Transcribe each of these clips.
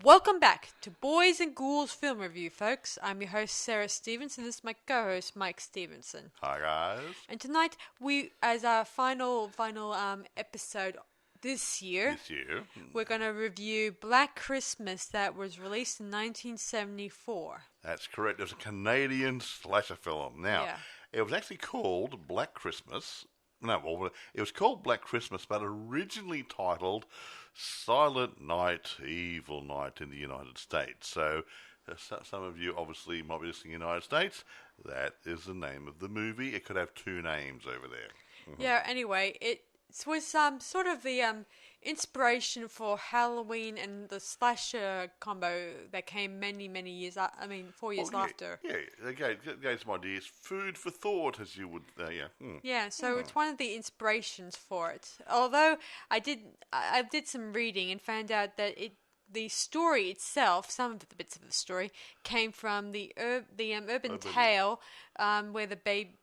Welcome back to Boys and Ghouls Film Review, folks. I'm your host, Sarah Stephenson, and this is my co-host, Mike Stephenson. Hi, guys. And tonight, as our final episode this year, we're going to review Black Christmas that was released in 1974. That's correct. It was a Canadian slasher film. Now, It was actually called Black Christmas. No, well, it was called Black Christmas, but originally titled Silent Night, Evil Night in the United States. So, some of you obviously might be listening in the United States. That is the name of the movie. It could have two names over there. Mm-hmm. Yeah, anyway, it was sort of the inspiration for Halloween and the slasher combo that came many, many years, 4 years after. Yeah, it gave some ideas. Food for thought, as you would, Yeah, so it's one of the inspirations for it. Although I did some reading and found out that the story itself, some of the bits of the story, came from the urban tale where the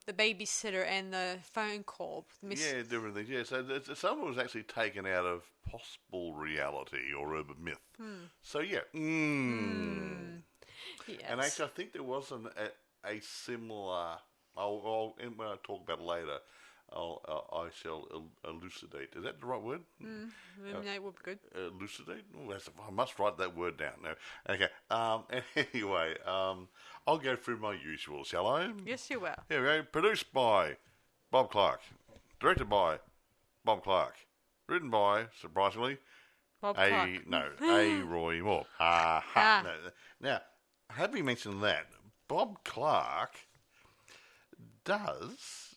babysitter and the phone call. Yeah, different things. Yeah, so some of it was actually taken out of possible reality or urban myth. So yeah. Yes. And actually, I think there was a similar. When I talk about it later, I shall elucidate. Is that the right word? That would be good. Elucidate? I must write that word down. No. Okay. Anyway, I'll go through my usual, shall I? Yes, you will. Here we go. Produced by Bob Clark. Directed by Bob Clark. Written by, surprisingly, Bob Clark. Roy Moore. No. Now, having mentioned that, Bob Clark does,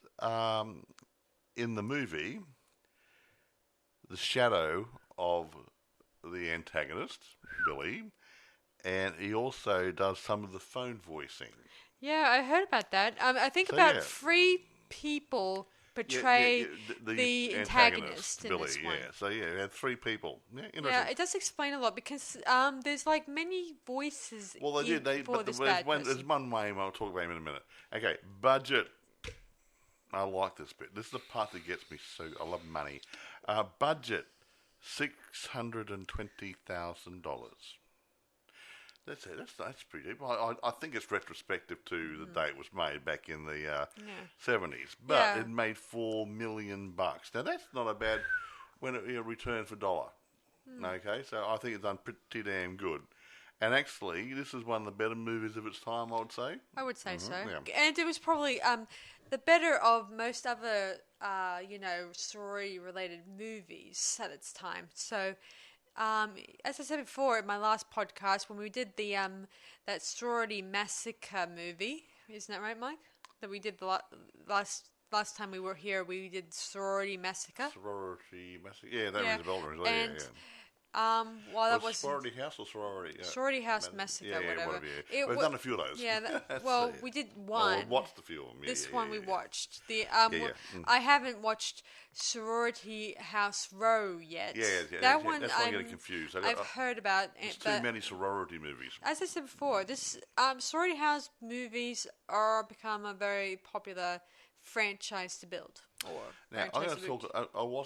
in the movie, the shadow of the antagonist, Billy, and he also does some of the phone voicing. Yeah, I heard about that. I think three people portray the antagonist in Billy, this one. Yeah, so we had three people. Yeah, interesting. Yeah, it does explain a lot because there's like many voices. Well, they did. There's one way I'll talk about him in a minute. Okay, budget. I like this bit. This is the part that gets me. So I love money. Budget $620,000. That's it. That's pretty deep. I think it's retrospective to the day it was made back in the 70s, but it made $4 million. Now that's not a bad return for dollar. Okay, so I think it's done pretty damn good. And actually, this is one of the better movies of its time, I would say. I would say so. Yeah. And it was probably the better of most other, sorority-related movies at its time. So, as I said before in my last podcast, when we did the that sorority massacre movie, isn't that right, Mike? That we did the last time we were here, we did sorority massacre. Sorority massacre. Yeah, that rings a bell. And that was sorority house or sorority? Sorority house massacre, whatever. We've done a few of those. Yeah, we did one. Well, we watched the film. This one we watched. I haven't watched Sorority House Row yet. Yeah. That one that's why I'm getting confused. I've heard about. There's too many sorority movies. As I said before, this sorority house movies are become a very popular franchise to build. Now, I was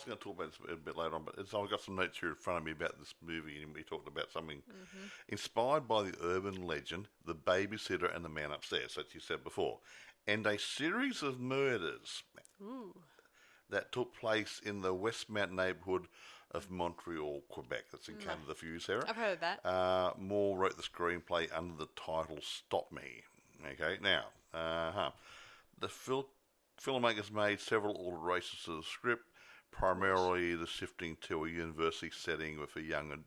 going to talk about this a bit later on, but I've got some notes here in front of me about this movie, and we talked about something inspired by the urban legend, The Babysitter and the Man Upstairs, as you said before, and a series of murders that took place in the Westmount neighbourhood of Montreal, Quebec. That's in Canada for you, Sarah. I've heard of that. Moore wrote the screenplay under the title Stop Me. Okay, now, the filmmakers made several alterations to the script, primarily the shifting to a university setting with young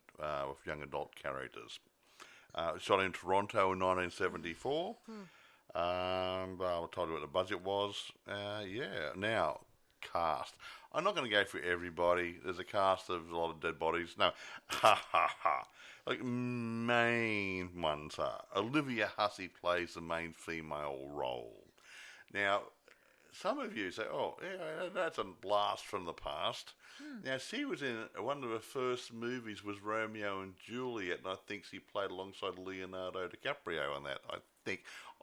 adult characters. Shot in Toronto in 1974. I'll tell you what the budget was. Now, cast. I'm not going to go through everybody. There's a cast of a lot of dead bodies. No, like main ones are. Olivia Hussey plays the main female role. Now, some of you say, "Oh, yeah, that's a blast from the past." Now, she was in one of her first movies was Romeo and Juliet, and I think she played alongside Leonardo DiCaprio on that.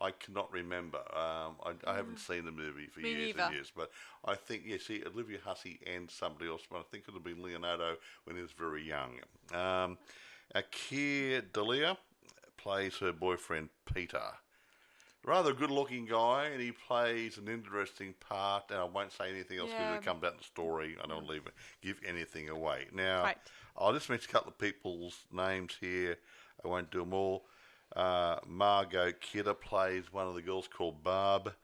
I cannot remember. I haven't seen the movie for years and years, but I think Olivia Hussey and somebody else. But I think it would have been Leonardo when he was very young. Keir Dalia plays her boyfriend Peter. Rather good-looking guy, and he plays an interesting part. And I won't say anything else because it comes out in the story. I don't want to give anything away. Now, Right. I'll just mention a couple of people's names here. I won't do them all. Margot Kidder plays one of the girls called Barb.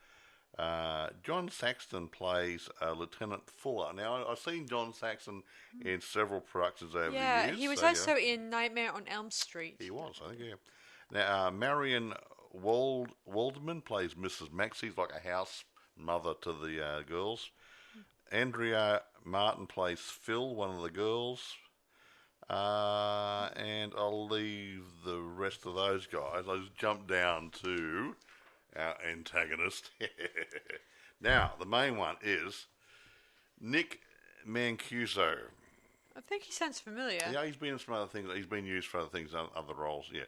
John Saxton plays Lieutenant Fuller. Now, I've seen John Saxton in several productions over the years. Yeah, he was also in Nightmare on Elm Street. He was, I think, yeah. Now, Marion Waldman plays Mrs. Maxey's, like a house mother to the girls. Andrea Martin plays Phil, one of the girls. And I'll leave the rest of those guys. I'll just jump down to our antagonist. Now, the main one is Nick Mancuso. I think he sounds familiar. Yeah, he's been in some other things. He's been used for other things, other roles, yeah.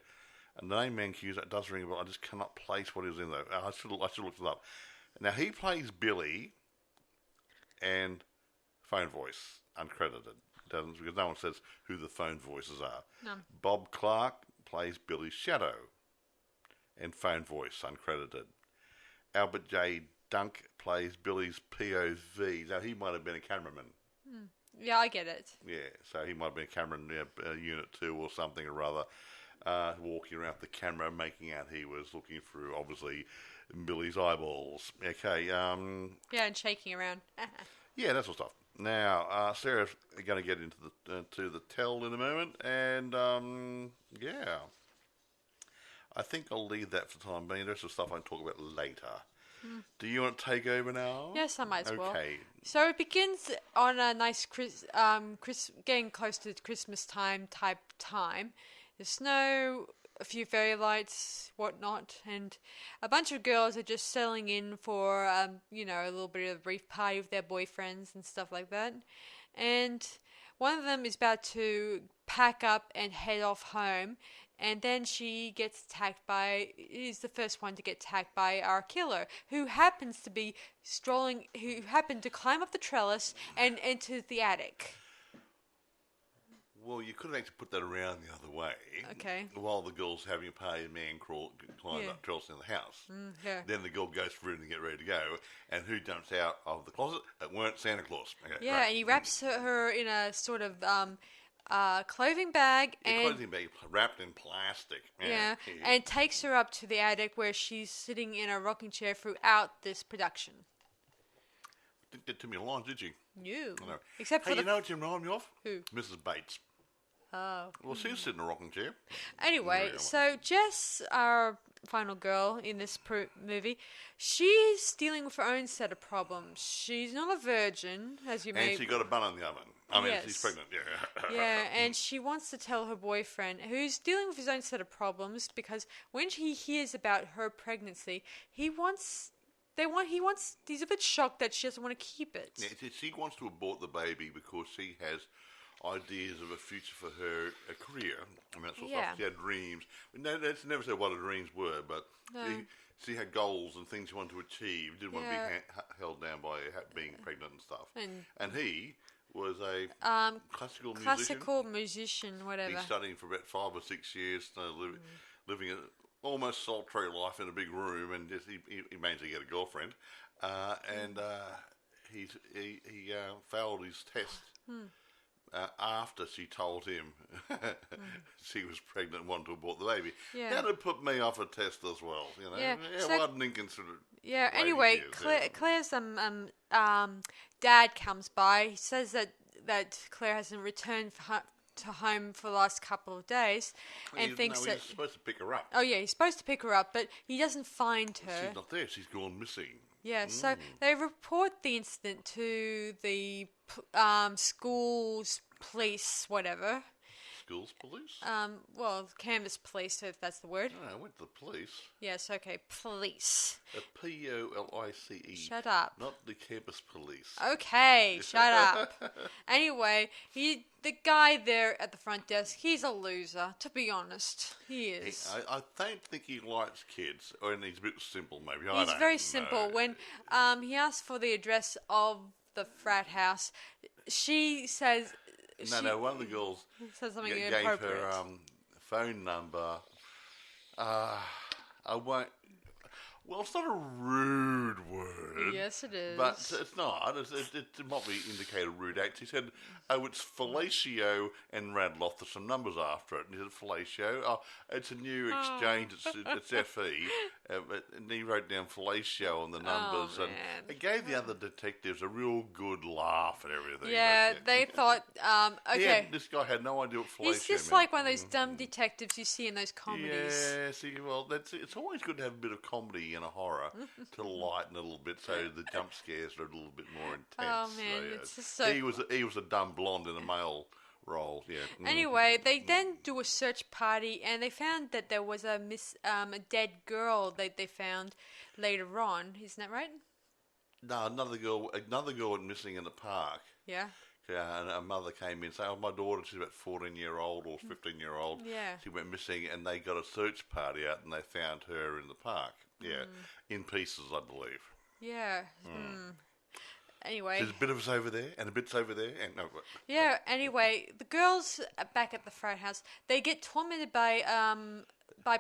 And the name Mancuso does ring a bell. I just cannot place what he was in, though. I should look it up. Now, he plays Billy and phone voice, uncredited. Doesn't, because no one says who the phone voices are. None. Bob Clark plays Billy's shadow and phone voice, uncredited. Albert J. Dunk plays Billy's POV. Now, he might have been a cameraman. Yeah, I get it. Yeah, so he might have been a cameraman, Unit 2 or something or other, walking around with the camera, making out he was looking through, obviously, Billy's eyeballs. Okay. Yeah, and shaking around. Yeah, that sort of stuff. Now, Sarah's going to get into the tell in a moment, and yeah, I think I'll leave that for the time being. There's some stuff I can talk about later. Do you want to take over now? Yes, I might as well. Okay. So it begins on a nice, getting close to Christmas time type time. There's snow, a few fairy lights, whatnot, and a bunch of girls are just settling in for, a little bit of a brief party with their boyfriends and stuff like that. And one of them is about to pack up and head off home, and then she gets is the first one to get attacked by our killer, who happens to be who happened to climb up the trellis and enter the attic. Well, you could have actually put that around the other way. Okay. While the girl's having a party, the man climbs up trellis in the house. Yeah. Then the girl goes through and get ready to go. And who jumps out of the closet? It weren't Santa Claus. Okay, yeah, and he wraps her in a sort of clothing bag. Clothing bag wrapped in plastic. Yeah, and takes her up to the attic where she's sitting in a rocking chair throughout this production. Didn't get too many lines, did you? No. I know. Except for you know what you remind me of? Who? Mrs. Bates. Oh. Well, she's sitting in a rocking chair. Anyway, so Jess, our final girl in this movie, she's dealing with her own set of problems. She's not a virgin, as you may... And she got a bun in the oven. I mean, Yes. she's pregnant, yeah. Yeah, and she wants to tell her boyfriend, who's dealing with his own set of problems, because when he hears about her pregnancy, he's a bit shocked that she doesn't want to keep it. Yeah, she wants to abort the baby because she has ideas of a future for her, a career, and that sort of stuff. She had dreams. Let's never say what her dreams were, but she had goals and things she wanted to achieve. Didn't want to be held down by being pregnant and stuff. And he was a classical musician. Whatever. He's studying for about 5 or 6 years, living an almost solitary life in a big room, and just he managed to get a girlfriend, and he failed his test. After she told him she was pregnant and wanted to abort the baby. Yeah. That would put me off a test as well, you know. Yeah, so, what an inconsiderate... Yeah, anyway, Claire's dad comes by. He says that Claire hasn't returned to home for the last couple of days, and thinks that... he's supposed to pick her up. Oh, yeah, he's supposed to pick her up, but he doesn't find her. She's not there. She's gone missing. Yeah, so they report the incident to the school's police, whatever. School's police? Well, campus police, if that's the word. No, I went to the police. Yes, okay, police. Police. Shut up. Not the campus police. Okay, shut up. Anyway, the guy there at the front desk, he's a loser, to be honest. He is. I don't think he likes kids, or he's a bit simple, maybe. He's very simple. When he asks for the address of the frat house, she says... No, one of the girls said something gave inappropriate. her phone number. I won't. Well, it's not a rude word. Yes, it is. But it's not. It might be indicate a rude act. He said, "Oh, it's fellatio," and rattled off some numbers after it. And he said, "Fellatio. Oh, it's a new exchange. It's FE." And he wrote down fellatio on the numbers, and it gave the other detectives a real good laugh and everything. Yeah, they thought, okay. This guy had no idea what fellatio He's just meant. like one of those dumb detectives you see in those comedies. Yeah, see, well, it's always good to have a bit of comedy in a horror to lighten it a little bit, so the jump scares are a little bit more intense. Oh man, it's just so. He was a dumb blonde in a male role. Yeah. Anyway, they then do a search party, and they found that there was a dead girl that they found later on. Isn't that right? No, another girl went missing in the park. Yeah. Yeah, and her mother came in saying, "Oh, my daughter, she's about 14-year-old or 15-year-old. Yeah. She went missing," and they got a search party out, and they found her in the park. Yeah, in pieces, I believe. Yeah. Anyway. There's a bit of us over there, and a bit's over there, and no. Yeah. Anyway, the girls back at the frat house, they get tormented by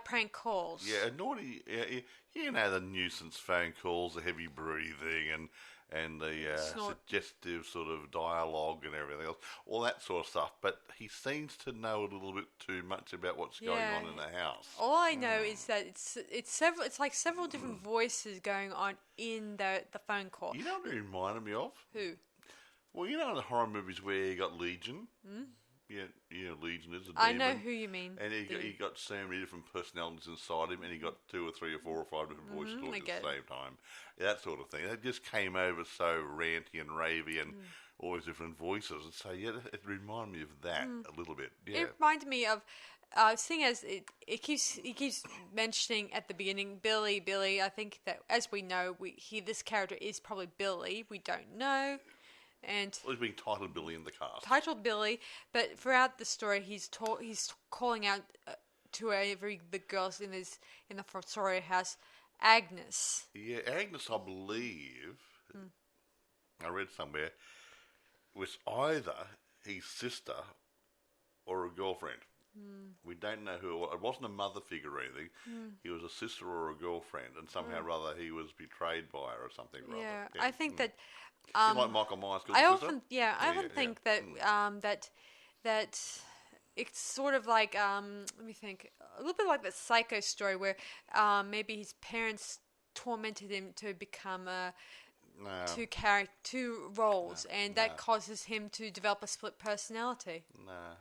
prank calls. Yeah, naughty. Yeah, you know, the nuisance phone calls, the heavy breathing, and the suggestive sort of dialogue and everything else, all that sort of stuff. But he seems to know a little bit too much about what's going on in the house. All I know is that it's like several different voices going on in the phone call. You know what it reminded me of? Who? Well, you know in the horror movies where you got Legion? Yeah, Legion is a demon. I know who you mean. And he got so many different personalities inside him, and he got 2 or 3 or 4 or 5 different voices talking at the same time. That sort of thing. It just came over so ranty and ravey and all these different voices. And so, yeah, it reminded me of that a little bit. Yeah. It reminded me of, seeing as he keeps mentioning at the beginning, Billy. I think that, as we know, this character is probably Billy. We don't know. And he's being titled Billy in the cast. Titled Billy, but throughout the story, he's calling out to the girls in the sorority house, Agnes. Yeah, Agnes, I believe, I read somewhere, was either his sister or a girlfriend. We don't know who it was. It wasn't a mother figure or anything. He was a sister or a girlfriend, and somehow or other he was betrayed by her or something. Yeah, I think that. Like Michael Myers' sister. I often think that that it's sort of like let me think, a little bit like the Psycho story where maybe his parents tormented him to become two roles, and that causes him to develop a split personality. No,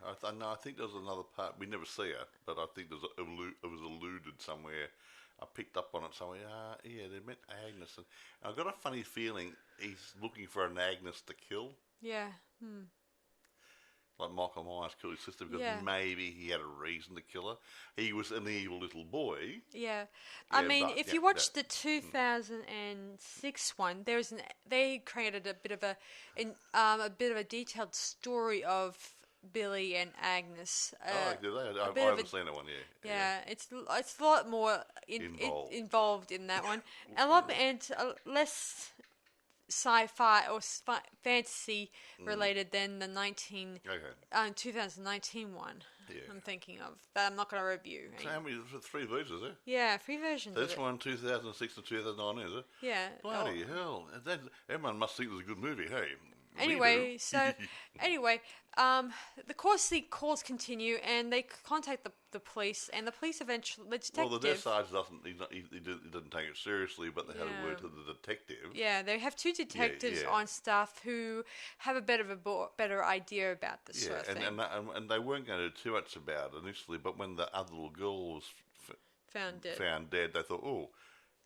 I think there's another part. We never see her, but I think it was alluded somewhere. I picked up on it somewhere. Yeah, they meant Agnes. And I got a funny feeling he's looking for an Agnes to kill. Yeah. Like Michael Myers killed his sister because maybe he had a reason to kill her. He was an evil little boy. Yeah. I mean, if you watch the 2006 one, they created a bit of a detailed story of Billy and Agnes. Did they? I haven't seen that one yet. Yeah, it's a lot more involved in that one. Less sci-fi or fantasy related than the 2019 one. Yeah. I'm thinking of that. I'm not going to review. So how many? 3 versions, is there? Yeah, 3 versions. This one, 2006 and 2009, is it? Yeah. Bloody hell! Everyone must think it was a good movie. Hey. Anyway, the calls continue, and they contact the police, and the police eventually, the detective. Well, the death sergeant doesn't take it seriously, but they had a word to the detective. Yeah, they have 2 detectives on staff who have a better idea about this sort of thing. And they weren't going to do too much about it initially, but when the other little girl was found dead, they thought, oh,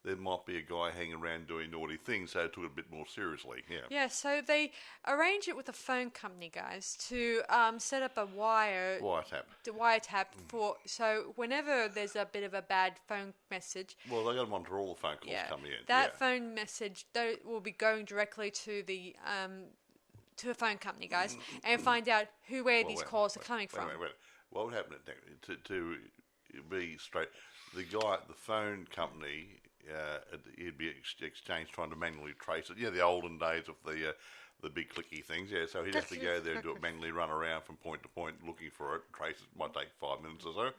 there might be a guy hanging around doing naughty things, so they took it a bit more seriously. Yeah. Yeah, so they arrange it with a phone company, guys, to set up a wiretap for, so whenever there's a bit of a bad phone message. Well, they got to monitor all the phone calls coming in. That phone message will be going directly to the phone company, guys, and find out where these calls are coming from. Wait. What would happen to be straight? The phone company. It'd be exchanged trying to manually trace it. Yeah, the olden days of the the big clicky things. Yeah, so he'd have to go there and do it manually, run around from point to point looking for it. Trace it might take 5 minutes or so.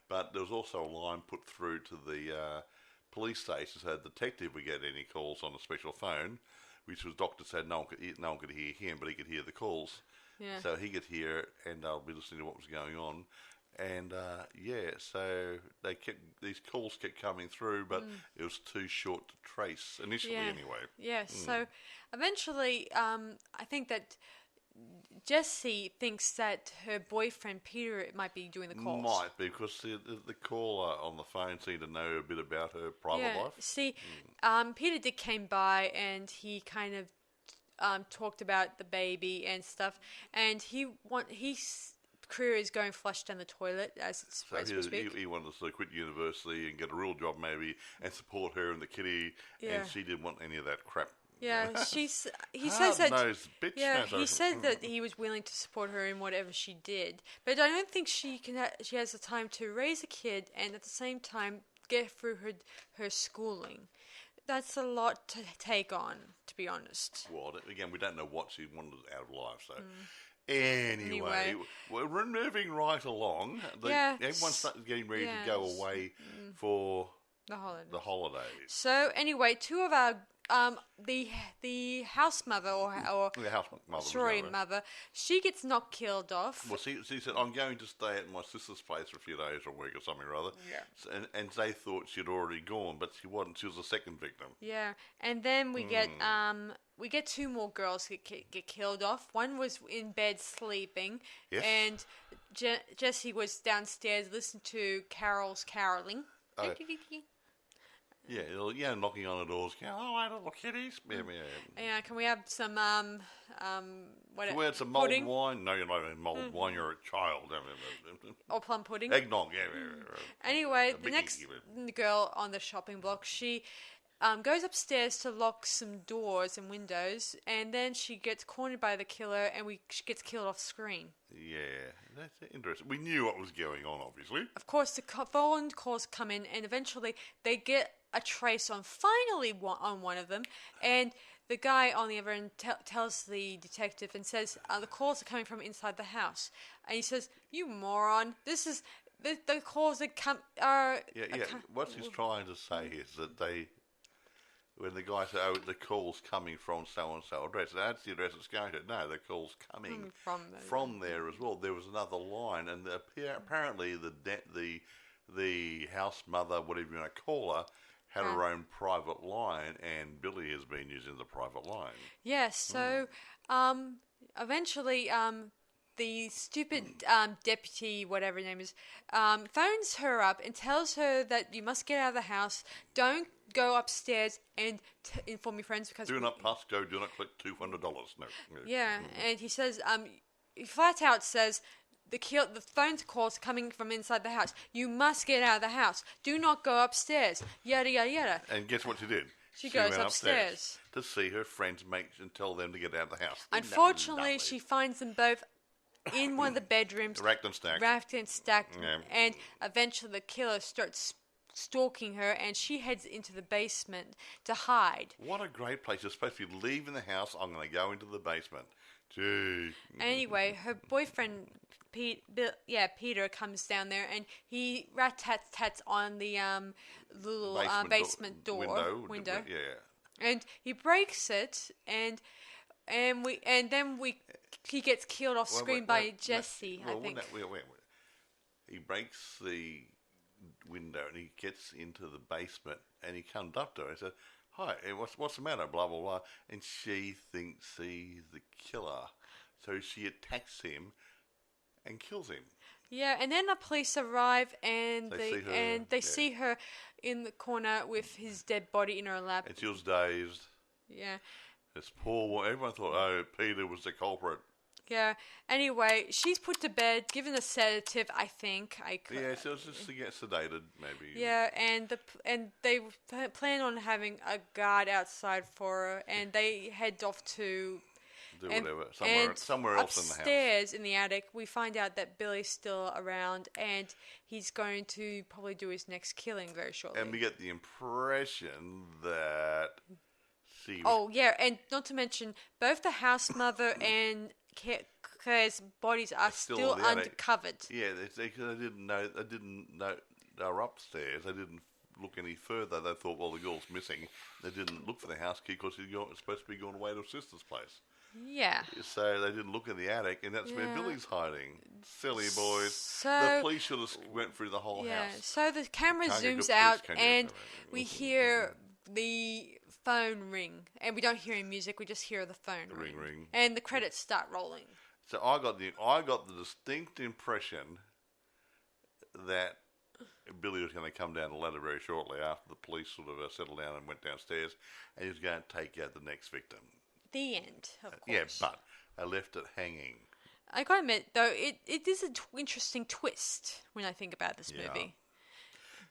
But there was also a line put through to the police station, so the detective would get any calls on a special phone, which was doctor said no one could hear him, but he could hear the calls. Yeah. So he could hear it, and they'll be listening to what was going on. And so these calls kept coming through, but it was too short to trace initially, anyway. Yeah. So eventually, I think that Jessie thinks that her boyfriend Peter might be doing the calls. Might be, because the caller on the phone seemed to know a bit about her private life. See, Peter Dick came by and he kind of talked about the baby and stuff, and his career is going flush down the toilet, as it's supposed to speak. He wanted to quit university and get a real job maybe and support her and the kitty, and she didn't want any of that crap. Yeah, he says that. Bitch. Yeah, he said that he was willing to support her in whatever she did, but I don't think she has the time to raise a kid and at the same time get through her schooling. That's a lot to take on, to be honest. Well, again, we don't know what she wanted out of life, so. Anyway, we're moving right along. Everyone started getting ready to go away for the holidays. So anyway, two of our the house mother or the house mother, sorority mother, she gets not killed off. Well, she said, I'm going to stay at my sister's place for a few days or a week or something or other. Yeah. So, and they thought she'd already gone, but she wasn't. She was the second victim. Yeah, and then we get two more girls get killed off. One was in bed sleeping, and Jessie was downstairs listening to Carol's caroling. Yeah, knocking on the doors. Hello, little kitties. Yeah, can we have some Can we have some mulled wine? No, you're not having mulled wine. You're a child. Or plum pudding. Eggnog. Anyway, the next girl on the shopping block, she goes upstairs to lock some doors and windows, and then she gets cornered by the killer, and she gets killed off screen. Yeah, that's interesting. We knew what was going on, obviously. Of course, the phone calls come in, and eventually they get a trace on on one of them, and the guy on the other end tells the detective and says the calls are coming from inside the house, and he says, "You moron! This is the calls that come are." What he's trying to say is that when the guy said, the call's coming from so-and-so address, that's the address it's going to. No, the call's coming from there as well. There was another line, and apparently the house mother, whatever you want to call her, had her own private line, and Billy has been using the private line. Yeah, so eventually the stupid deputy, whatever her name is, phones her up and tells her that you must get out of the house, don't go upstairs and inform your friends because... Do not pass go, do not collect $200. No. Yeah, and he says, he flat out says... The phone calls coming from inside the house. You must get out of the house. Do not go upstairs. Yada, yada, yada. And guess what she did? She goes upstairs. To see her friends and tell them to get out of the house. Unfortunately, she finds them both in one of the bedrooms. Racked and stacked. Yeah. And eventually the killer starts stalking her, and she heads into the basement to hide. What a great place. You're supposed to be leaving the house. I'm going to go into the basement. Gee. Anyway, her boyfriend... Peter comes down there and he rat-tats on the little basement door window. Yeah. And he breaks it, and he gets killed off screen by Jessie. I think. Wait. He breaks the window and he gets into the basement and he comes up to her and says, "Hi, what's the matter?" Blah blah blah. And she thinks he's the killer, so she attacks him and kills him. Yeah, and then the police arrive and they see her in the corner with his dead body in her lap. And she was dazed. Yeah. This poor. Everyone thought, Peter was the culprit. Yeah. Anyway, she's put to bed, given a sedative. I think. Yeah, so it's just to get sedated, maybe. Yeah, and they plan on having a guard outside for her, and they head off to. Somewhere else in the house. Upstairs in the attic, we find out that Billy's still around, and he's going to probably do his next killing very shortly. And we get the impression that see. Oh, yeah, and not to mention, both the house mother and Claire's bodies are still uncovered. Yeah, they didn't know. They didn't know they were upstairs. They didn't look any further. They thought, well, the girl's missing. They didn't look for the house key because he was supposed to be going away to his sister's place. Yeah. So they didn't look in the attic, and that's where Billy's hiding. Silly boys. So, the police should have went through the whole house. So the camera zooms out, and we hear the phone ring, and we don't hear any music. We just hear the phone ring, and the credits start rolling. So I got the distinct impression that Billy was going to come down the ladder very shortly after the police sort of settled down and went downstairs, and he was going to take out the next victim. The end, of course. Yeah, but I left it hanging. I gotta admit, though, it is an interesting twist when I think about this movie.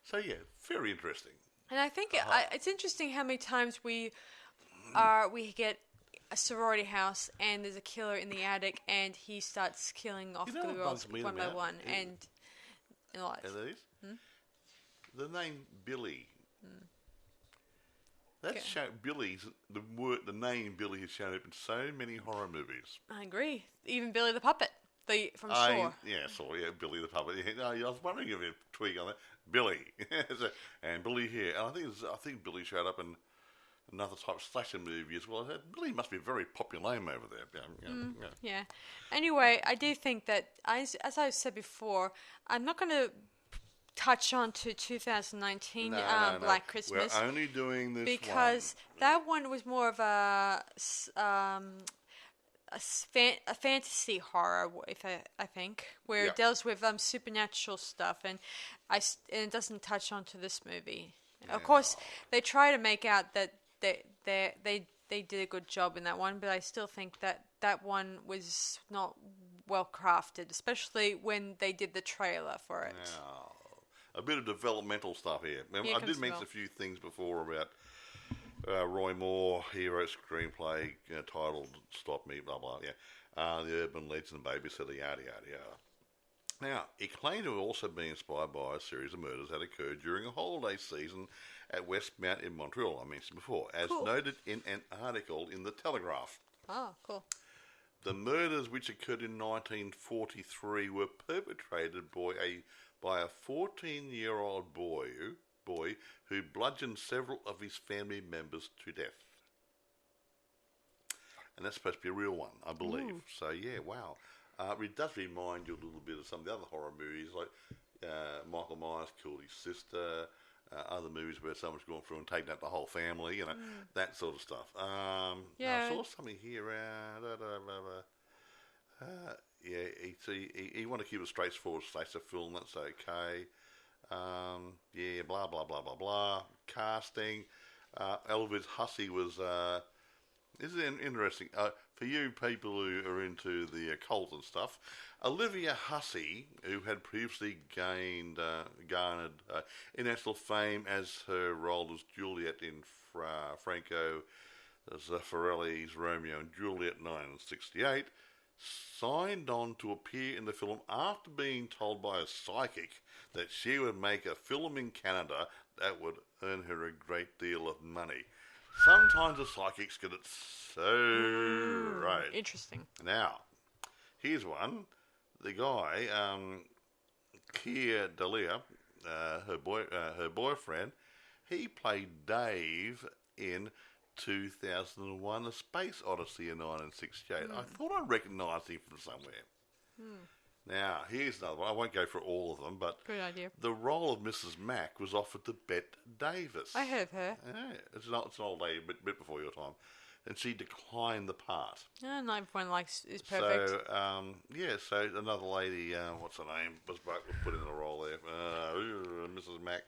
So yeah, very interesting. And I think it's interesting how many times we get a sorority house and there's a killer in the attic and he starts killing off the girls one by one and like. The name Billy. That's shown Billy's the name Billy has shown up in so many horror movies. I agree. Even Billy the Puppet, from Saw. Billy the Puppet. I was wondering if you'd tweak on that. Billy, and Billy here, and I think Billy showed up in another type of slasher movie as well. Billy must be a very popular name over there. Yeah. Anyway, I do think that as I said before, I'm not going to touch on to 2019 Black Christmas. We're only doing this because that one was more of a fantasy horror, I think, where it deals with supernatural stuff, and it doesn't touch on to this movie. Yeah. Of course, they try to make out that they did a good job in that one, but I still think that one was not well crafted, especially when they did the trailer for it. Yeah. A bit of developmental stuff here. I did mention a few things before about Roy Moore, hero screenplay titled "Stop Me," blah blah. The urban legend, babysitter, yada yada yada. Now, it claimed to have also been inspired by a series of murders that occurred during a holiday season at Westmount in Montreal. I mentioned before, as noted in an article in the Telegraph. Oh, cool. The murders, which occurred in 1943, were perpetrated by a 14-year-old boy who bludgeoned several of his family members to death. And that's supposed to be a real one, I believe. Ooh. So, yeah, wow. It does remind you a little bit of some of the other horror movies, like Michael Myers killed his sister, other movies where someone's gone through and taken out the whole family, that sort of stuff. I saw something here. He wanted to keep it straightforward slasher film, that's okay. Blah, blah, blah, blah, blah. Casting. Olivia Hussey was... this is interesting. For you people who are into the occult and stuff, Olivia Hussey, who had previously garnered international fame as her role as Juliet in Franco Zeffirelli's Romeo and Juliet in 1968, signed on to appear in the film after being told by a psychic that she would make a film in Canada that would earn her a great deal of money. Sometimes the psychics get it so right. Interesting. Now, here's one. The guy, Keir Dalia, her boyfriend, he played Dave in 2001: A Space Odyssey in 1968. I thought I recognised him from somewhere. Now, here's another one. I won't go through all of them, but good idea. The role of Mrs. Mack was offered to Bette Davis. I heard of her. Yeah, it's an old lady, a bit before your time. And she declined the part. Oh, not everyone is perfect. So another lady, what's her name, was put in the role there. Mrs. Mack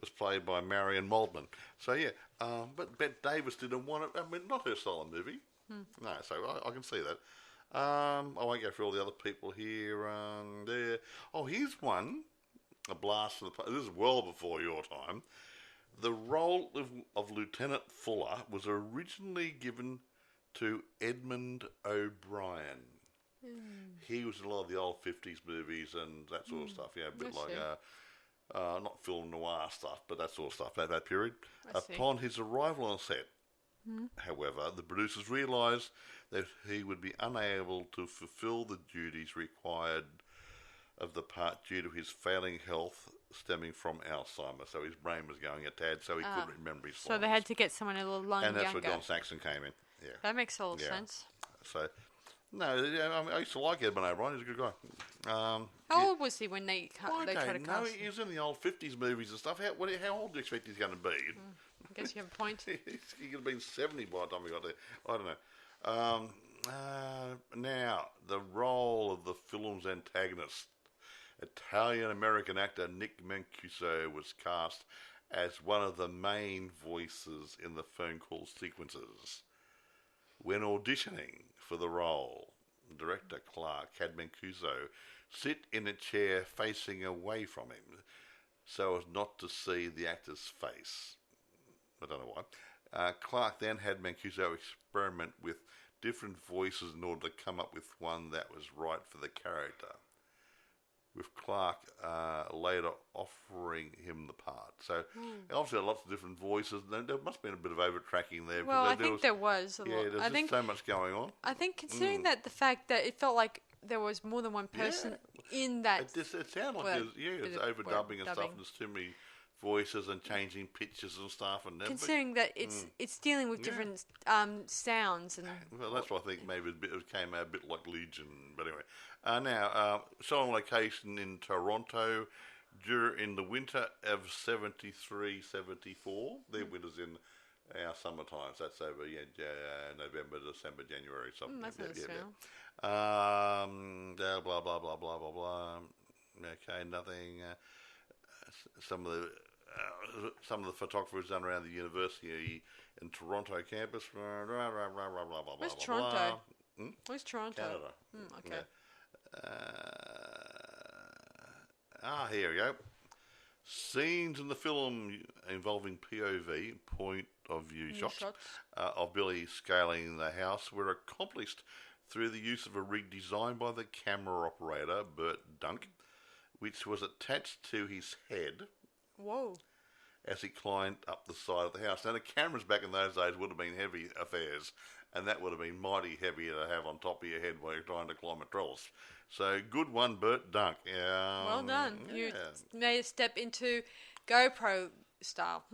was played by Marion Maldman. So, but Bette Davis didn't want it. I mean, not her style of movie. No, so I can see that. I won't go through all the other people here. There. Oh, here's one. A blast from the... This is well before your time. The role of Lieutenant Fuller was originally given to Edmund O'Brien. He was in a lot of the old 50s movies and that sort of stuff. Yeah, a bit not film noir stuff, but that sort of stuff, that period. Upon his arrival on set, However, the producers realised that he would be unable to fulfil the duties required of the part due to his failing health stemming from Alzheimer's. So his brain was going a tad, so he couldn't remember his So lines. they had to get someone a little younger. And that's where John Saxon came in. Yeah, that makes a lot of sense. So, no, I used to like Edmund O'Brien. He's a good guy. How old was he when they tried to I don't know. cast him? He was in the old 50s movies and stuff. How old do you expect he's going to be? I guess you have a point. He could have been 70 by the time he got there. I don't know. Now, the role of the film's antagonist, Italian-American actor Nick Mancuso, was cast as one of the main voices in the phone call sequences. When auditioning for the role, director Clark had Mancuso sit in a chair facing away from him so as not to see the actor's face. I don't know why. Clark then had Mancuso experiment with different voices in order to come up with one that was right for the character, with Clark later offering him the part. So obviously lots of different voices. There must have been a bit of over-tracking there. Well, I think there was a lot. There's just so much going on. I think considering that the fact that it felt like there was more than one person in that... It sounded like there's overdubbing and stuff, and there's too many voices and changing pitches and stuff. And considering that it's dealing with different sounds. And well, that's why I think maybe it came out a bit like Legion. But anyway, now, shot on location in Toronto during the winter of 73, 74. Their winter's in our summer times. That's over November, December, January, something. That's blah, blah, blah, blah, blah, blah. Okay, nothing. Some of the photographers done around the university in Toronto campus. Where's Toronto? Where's Toronto? Canada. Okay. Yeah. Here we go. Scenes in the film involving POV, point of view shots, of Billy scaling the house were accomplished through the use of a rig designed by the camera operator, Bert Dunk, which was attached to his head. Whoa. As he climbed up the side of the house. Now, the cameras back in those days would have been heavy affairs, and that would have been mighty heavy to have on top of your head while you're trying to climb a trellis. So, good one, Bert Dunk. Well done. Yeah. You made a step into GoPro style.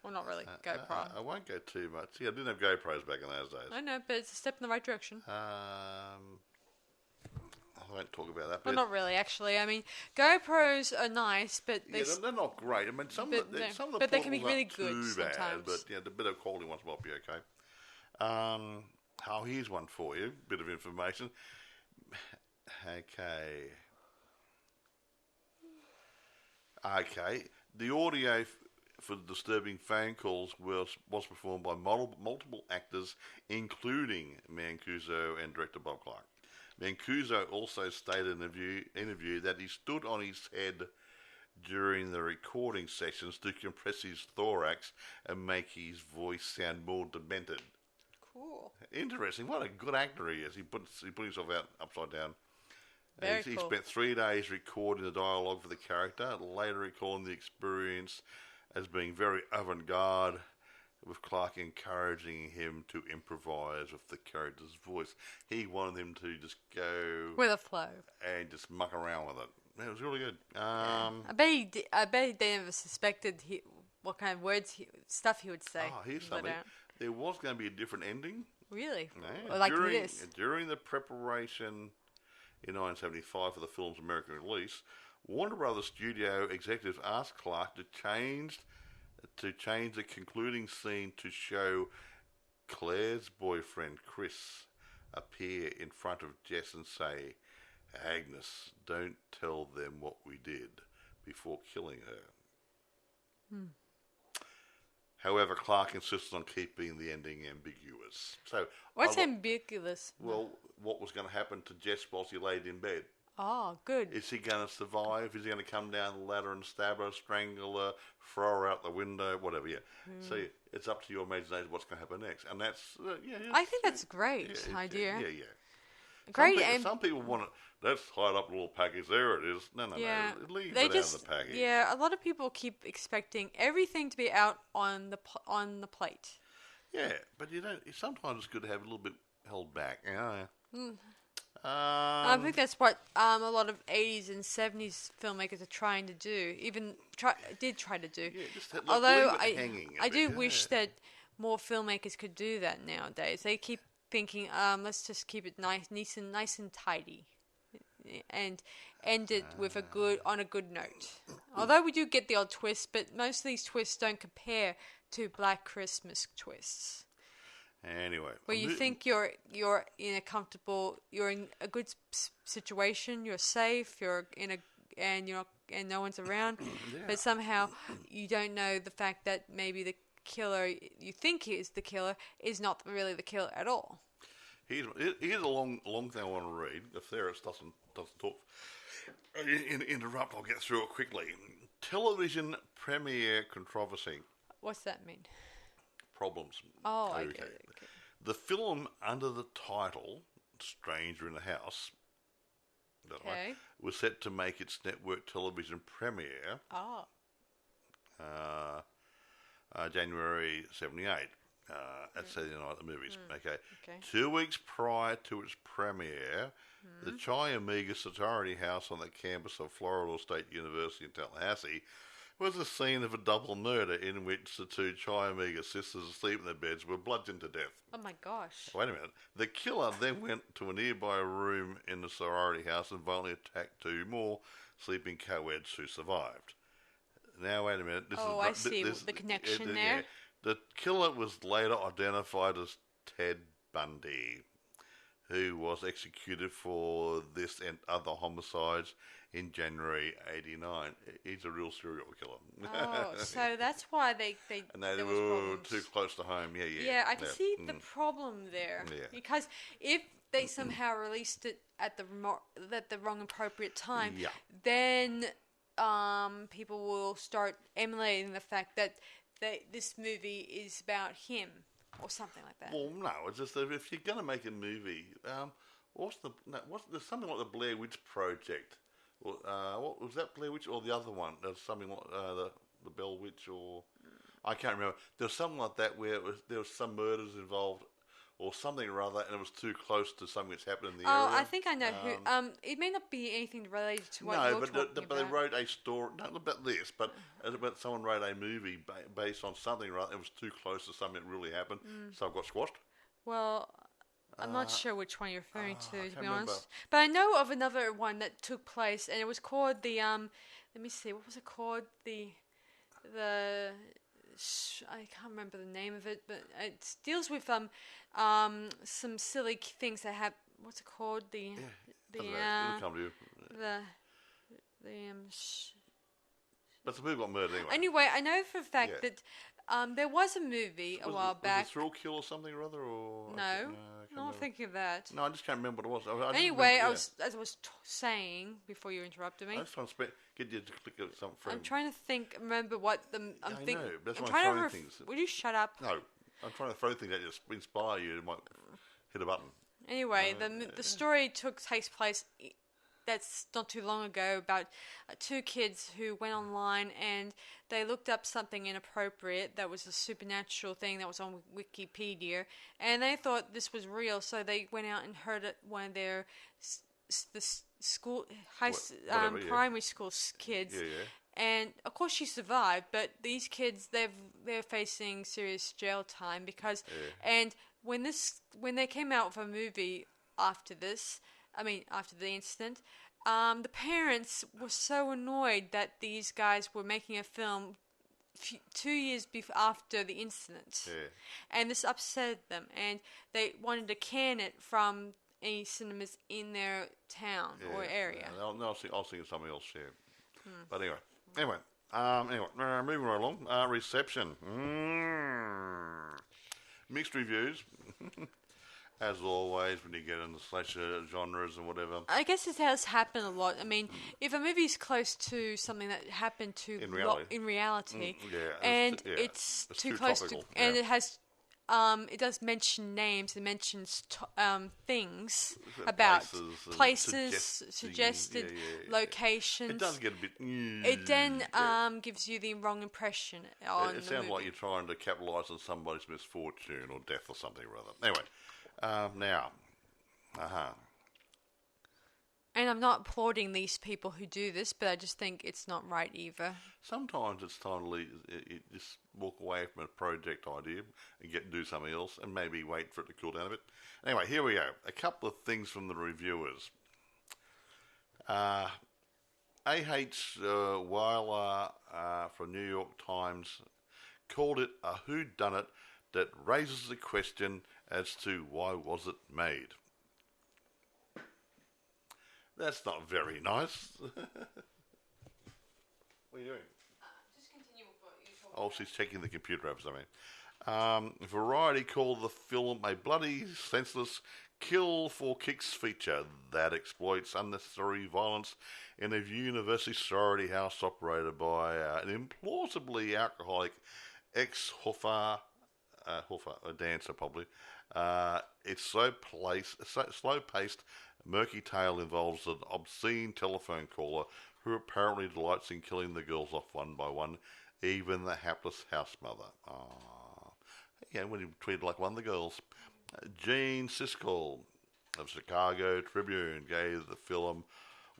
Well, not really GoPro. I won't go too much. Yeah, I didn't have GoPros back in those days. I know, but it's a step in the right direction. I won't talk about that. Well, not really, actually. I mean, GoPros are nice, but they're not great. I mean, some of the but they can be really good too sometimes. bad, but the bit of quality ones might be okay. Here's one for you. Bit of information. Okay. The audio for the disturbing phone calls was performed by multiple actors, including Mancuso and director Bob Clark. Mancuso also stated in an interview that he stood on his head during the recording sessions to compress his thorax and make his voice sound more demented. Cool. Interesting. What a good actor he is. He put himself out upside down. Very He cool. spent 3 days recording the dialogue for the character, later recalling the experience as being very avant-garde, with Clark encouraging him to improvise with the character's voice. He wanted him to just go With a flow. and just muck around with it. It was really good. I bet they never suspected what kind of stuff he would say. Here's something. There was going to be a different ending. Really? Yeah. Or like this? During the preparation in 1975 for the film's American release, Warner Brothers studio executives asked Clark to change the concluding scene to show Claire's boyfriend, Chris, appear in front of Jess and say, "Agnes, don't tell them what we did," before killing her. However, Clark insisted on keeping the ending ambiguous. So, What's ambiguous? Well, what was going to happen to Jess whilst he laid in bed? Oh, good. Is he going to survive? Is he going to come down the ladder and stab her, strangle her, throw her out the window, whatever? Yeah. So it's up to your imagination what's going to happen next, and that's I think that's a great idea. Yeah. Great. Some people want it. Let's hide up a little package. There it is. No. Leave it out of the package. Yeah, a lot of people keep expecting everything to be out on the plate. Yeah, but you don't. Sometimes it's good to have a little bit held back. You know. I think that's what a lot of 80s and 70s filmmakers are trying to do. Did try to do. Yeah, just Although I do wish that more filmmakers could do that nowadays. They keep thinking, let's just keep it nice and tidy, and end it with on a good note. Although we do get the odd twist, but most of these twists don't compare to Black Christmas twists. Anyway, where you think you're in a good situation, you're safe, and no one's around, but somehow you don't know the fact that maybe the killer you think is the killer is not really the killer at all. Here's a long thing I want to read. If Theris doesn't talk, interrupt, I'll get through it quickly. Television premiere controversy. What's that mean? Problems. Oh, okay. Okay. The film under the title Stranger in the House was set to make its network television premiere January 78 at Saturday Night at the Movies. Okay. 2 weeks prior to its premiere, the Chi Omega sorority house on the campus of Florida State University in Tallahassee was the scene of a double murder in which the two Chi Omega sisters asleep in their beds were bludgeoned to death. Oh my gosh. Wait a minute. The killer then went to a nearby room in the sorority house and violently attacked two more sleeping co-eds who survived. Now, wait a minute. I see the connection there. Yeah. The killer was later identified as Ted Bundy, who was executed for this and other homicides in January 89. He's a real serial killer. Oh, so that's why they and they there were was problems. too close to home. Yeah, I can see the problem there. Yeah. Because if they somehow released it at the wrong appropriate time, then people will start emulating the fact that this movie is about him or something like that. Well, no, it's just that if you're going to make a movie, there's something like the Blair Witch Project. What was that, Blair Witch, or the other one? There's something like the Bell Witch, or I can't remember. There was something like that where there was some murders involved, or something or other, and it was too close to something that's happened in the area. Oh, I think I know who. It may not be anything related to what you're talking about. But they wrote a story, not about this, but someone wrote a movie based on something or other. It was too close to something that really happened, so it got squashed. Well, I'm not sure which one you're referring to be honest. But I know of another one that took place, and it was called the let me see, what was it called? I can't remember the name of it, but it deals with some silly things that have. What's it called? But the movie got murdered anyway. Anyway, I know for a fact that there was a movie a while back. Was it Thrill Kill or something or other? Or no, I'm not thinking of that. No, I just can't remember what it was. Anyway, as I was saying before you interrupted me, I just trying to get you to click something. I'm trying to remember what the. I know, that's why I'm trying to things. Will you shut up? No, I'm trying to throw things that just inspire you. It might hit a button. Anyway, the story takes place. That's not too long ago, about two kids who went online and they looked up something inappropriate that was a supernatural thing that was on Wikipedia, and they thought this was real, so they went out and heard it one of their primary school kids. And of course she survived, but these kids they're facing serious jail time because and when they came out with a movie after the incident, the parents were so annoyed that these guys were making a film 2 years after the incident. And this upset them, and they wanted to can it from any cinemas in their town or area. I'll think of something else, But anyway, moving right along. Reception. Mixed reviews. As always, when you get into slasher genres and whatever. I guess it has happened a lot. I mean, if a movie's close to something that happened to in reality, and it's too close topical. to, and it has it does mention names. It mentions things about places, suggested locations. It does get a bit. It then gives you the wrong impression on It the sounds movie. like you're trying to capitalise on somebody's misfortune or death or something or other. Anyway, now, And I'm not applauding these people who do this, but I just think it's not right either. sometimes it's time to just walk away from a project idea and do something else, and maybe wait for it to cool down a bit. Anyway, here we go. A couple of things from the reviewers. A.H. Weiler from New York Times called it a whodunit that raises the question as to why was it made. That's not very nice. What are you doing? Just continue with what you're talking about. Oh, she's checking the computer over something. Variety called the film a bloody, senseless, kill for kicks feature that exploits unnecessary violence in a university sorority house operated by an implausibly alcoholic ex-hoofer, a dancer probably. It's slow-paced, murky tale involves an obscene telephone caller who apparently delights in killing the girls off one by one, even the hapless house mother. Yeah, when he treated like one of the girls. Gene Siskel of Chicago Tribune gave the film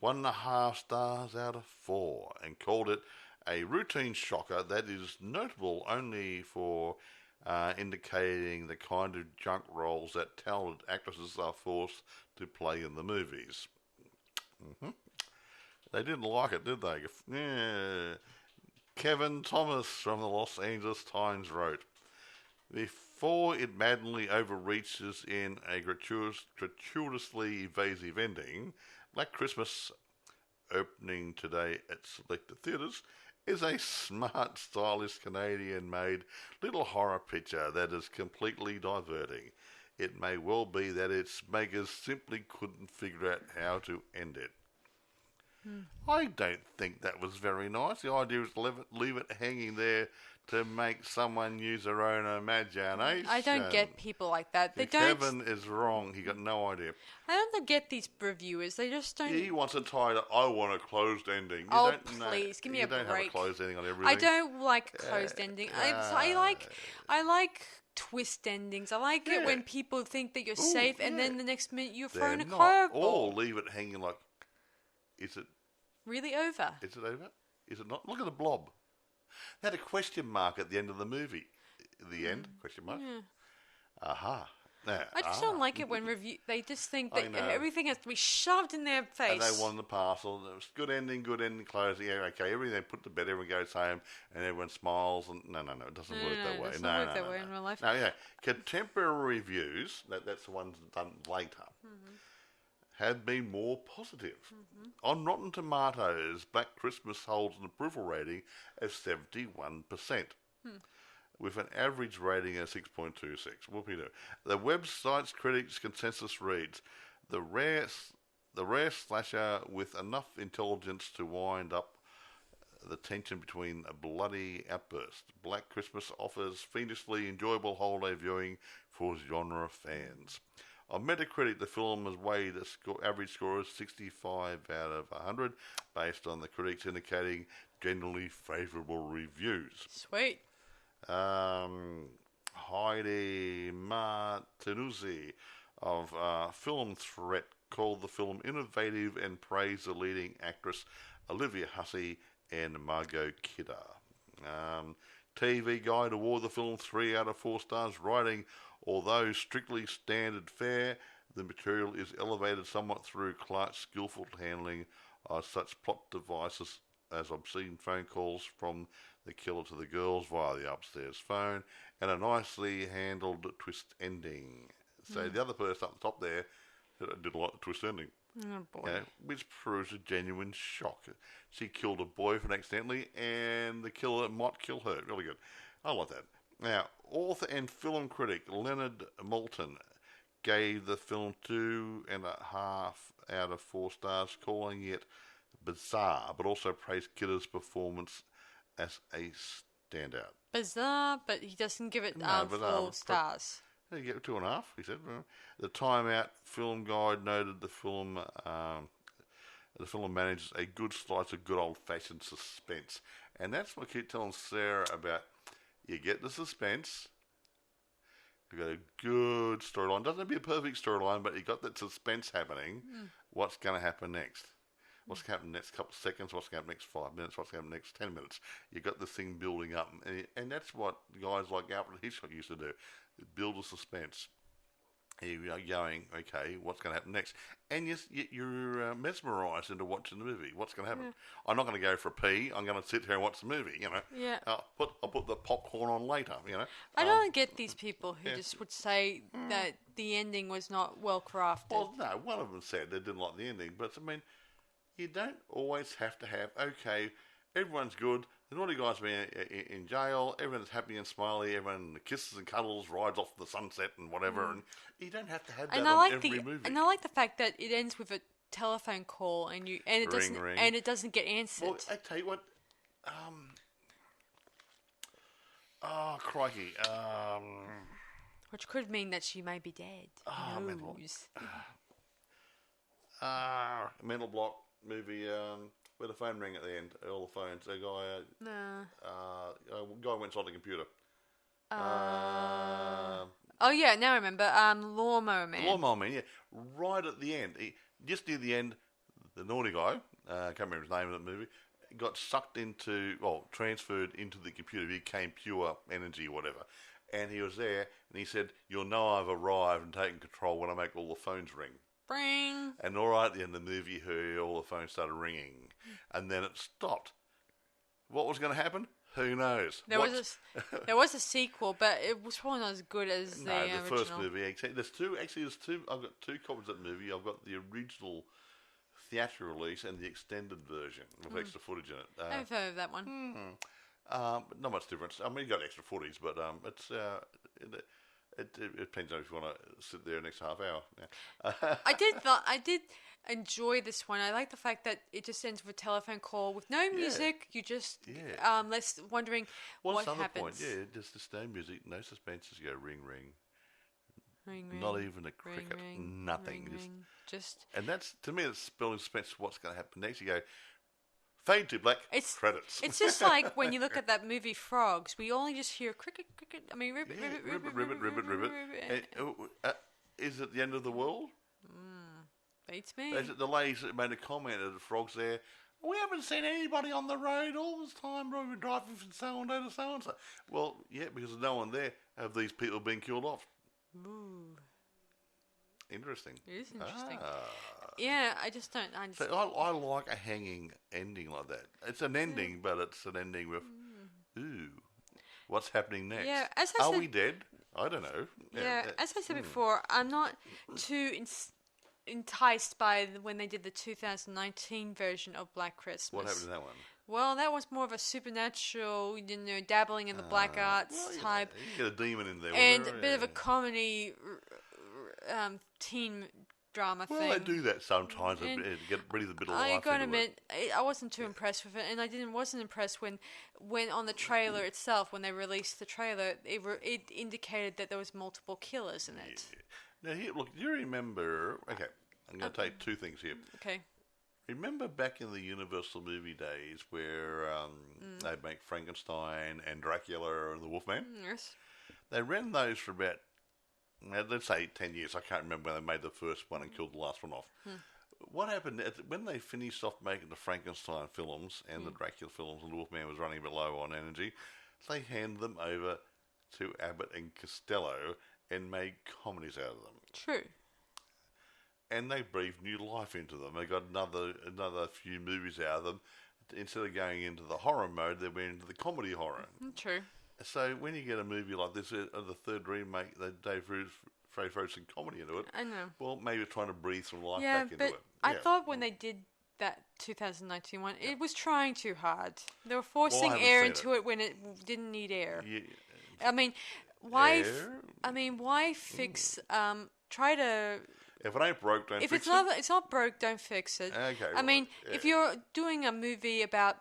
1.5 stars out of 4 and called it a routine shocker that is notable only for indicating the kind of junk roles that talented actresses are forced to play in the movies. They didn't like it, did they? Yeah. Kevin Thomas from the Los Angeles Times wrote, before it maddeningly overreaches in a gratuitously evasive ending, Black Christmas, opening today at selected theatres, is a smart, stylish, Canadian-made little horror picture that is completely diverting. It may well be that its makers simply couldn't figure out how to end it. I don't think that was very nice. The idea is to leave it hanging there to make someone use their own imagination. I don't get people like that. Kevin is wrong. He got no idea. I don't get these reviewers. They just don't. He wants a title. I want a closed ending. Please give me a break. You don't have a closed ending on everything. I don't like closed ending. I like twist endings. I like it when people think that you're safe, and then the next minute you're thrown a curveball. Or leave it hanging like, is it really over? Is it over? Is it not? Look at the Blob. They had a question mark at the end of the movie. The end? Question mark? Yeah. Aha. I just don't like it when they just think that everything has to be shoved in their face. And they wanted the parcel. It was good ending, closing. Yeah, okay, everything put to bed, everyone goes home, and everyone smiles. And no, it doesn't work that way. It doesn't work that way in real life. No, yeah. Contemporary reviews, that's the ones done later, have been more positive. On Rotten Tomatoes, Black Christmas holds an approval rating of 71%, with an average rating of 6.26. Whoopie-doo. The website's critics' consensus reads, the rare slasher with enough intelligence to wind up the tension between a bloody outburst. Black Christmas offers fiendishly enjoyable holiday viewing for genre fans. On Metacritic, the film has weighed average score of 65 out of 100, based on the critics indicating generally favourable reviews. Sweet. Heidi Martinuzzi of Film Threat called the film innovative and praised the leading actress Olivia Hussey and Margot Kidder. TV Guide awarded the film 3 out of 4 stars, writing, although strictly standard fare, the material is elevated somewhat through Clark's skillful handling of such plot devices as obscene phone calls from the killer to the girls via the upstairs phone, and a nicely handled twist ending. So the other person up the top there didn't like the twist ending. Oh boy. Which proves a genuine shock. She killed a boyfriend accidentally, and the killer might kill her. Really good. I like that. Now, author and film critic Leonard Moulton gave the film 2.5 out of 4 stars, calling it bizarre, but also praised Kidder's performance as a standout. bizarre, but he doesn't give it No, but, 4 stars. You get 2.5, he said. The Time Out film guide noted the film manages a good slice of good old-fashioned suspense. And that's what I keep telling Sarah about. You get the suspense. You got a good storyline. Doesn't have to be a perfect storyline, but you got that suspense happening. What's going to happen next? What's going to happen next couple of seconds? What's going to happen next 5 minutes? What's going to happen next 10 minutes? You got this thing building up. And that's what guys like Alfred Hitchcock used to do. Build a suspense. You're going, okay, what's going to happen next? And you're mesmerised into watching the movie. What's going to happen? Yeah. I'm not going to go for a pee. I'm going to sit here and watch the movie, you know. Yeah. I'll put the popcorn on later, you know. I don't get these people who just would say that the ending was not well crafted. Well, no, one of them said they didn't like the ending. But, I mean, you don't always have to have, okay, everyone's good. The naughty guy's been in jail. Everyone's happy and smiley. Everyone kisses and cuddles, rides off the sunset and whatever. And you don't have to have that on every movie. And I like the fact that it ends with a telephone call and it doesn't get answered. Well, I tell you what. Oh crikey. Which could mean that she may be dead. Mental. Mental block movie. Where the phone rang at the end, all the phones. A guy, guy went inside the computer. Oh yeah, now I remember. Lawnmower Man. Lawnmower Man, yeah. Right at the end, just near the end, the naughty guy, I can't remember his name in that movie, got sucked transferred into the computer. He became pure energy, or whatever. And he was there, and he said, "You'll know I've arrived and taken control when I make all the phones ring." Bring. And all right at the end of the movie, all the phones started ringing. And then it stopped. What was going to happen? Who knows? There was a sequel, but it was probably not as good as the original. First movie. There's two. I've got 2 copies of that movie. I've got the original theatre release and the extended version with extra footage in it. I've heard of that one. Not much difference. I mean, you got extra footage, but it's... It depends on if you want to sit there next half hour. Yeah. I did enjoy this one. I like the fact that it just ends with a telephone call with no music. You just less wondering what happens. Point, just no music, no suspense. Just go ring, ring. Ring, ring. Not even a cricket. Ring, nothing. Ring, just. And that's, to me, it's building suspense. What's going to happen next? You go. Fade to black. Credits. It's just like when you look at that movie Frogs. We only just hear cricket. I mean, ribbit. Is it the end of the world? Beats me. The ladies that made a comment at the Frogs there. We haven't seen anybody on the road all this time. We've been driving from so-and-so to so-and-so. Well, yeah, because there's no one there. Have these people been killed off? Ooh. Interesting. It is interesting. Yeah, I just don't understand. So I like a hanging ending like that. It's an ending, but it's an ending with, what's happening next? Yeah, Are we dead? I don't know. Yeah, as I said before, I'm not too enticed by when they did the 2019 version of Black Christmas. What happened in that one? Well, that was more of a supernatural, dabbling in the black arts type. You get a demon in there. And a bit of a comedy teen drama thing. Well, they do that sometimes to get breathe a bit of life into it. I got to admit, I wasn't too impressed with it, and I wasn't impressed when on the trailer itself, when they released the trailer, it indicated that there was multiple killers in it. Yeah. Now, look, do you remember... Okay, I'm going to take 2 things here. Okay. Remember back in the Universal movie days where they'd make Frankenstein and Dracula and the Wolfman? Yes. They ran those for about... let's say 10 years. I can't remember when they made the first one and killed the last one off. What happened when they finished off making the Frankenstein films and the Dracula films and the Wolfman was running a bit low on energy, they handed them over to Abbott and Costello and made comedies out of them. True. And they breathed new life into them. They got another few movies out of them. Instead of going into the horror mode, they went into the comedy horror. True. So when you get a movie like this, the third remake, Dave Frey throws some comedy into it. I know. Well, maybe trying to breathe some life back into it. I thought when they did that 2019 one, it was trying too hard. They were forcing air into it when it didn't need air. Yeah. I mean, why? Why fix? Try to. If it ain't broke, don't fix it. It's not broke, don't fix it. Okay. I mean, if you're doing a movie about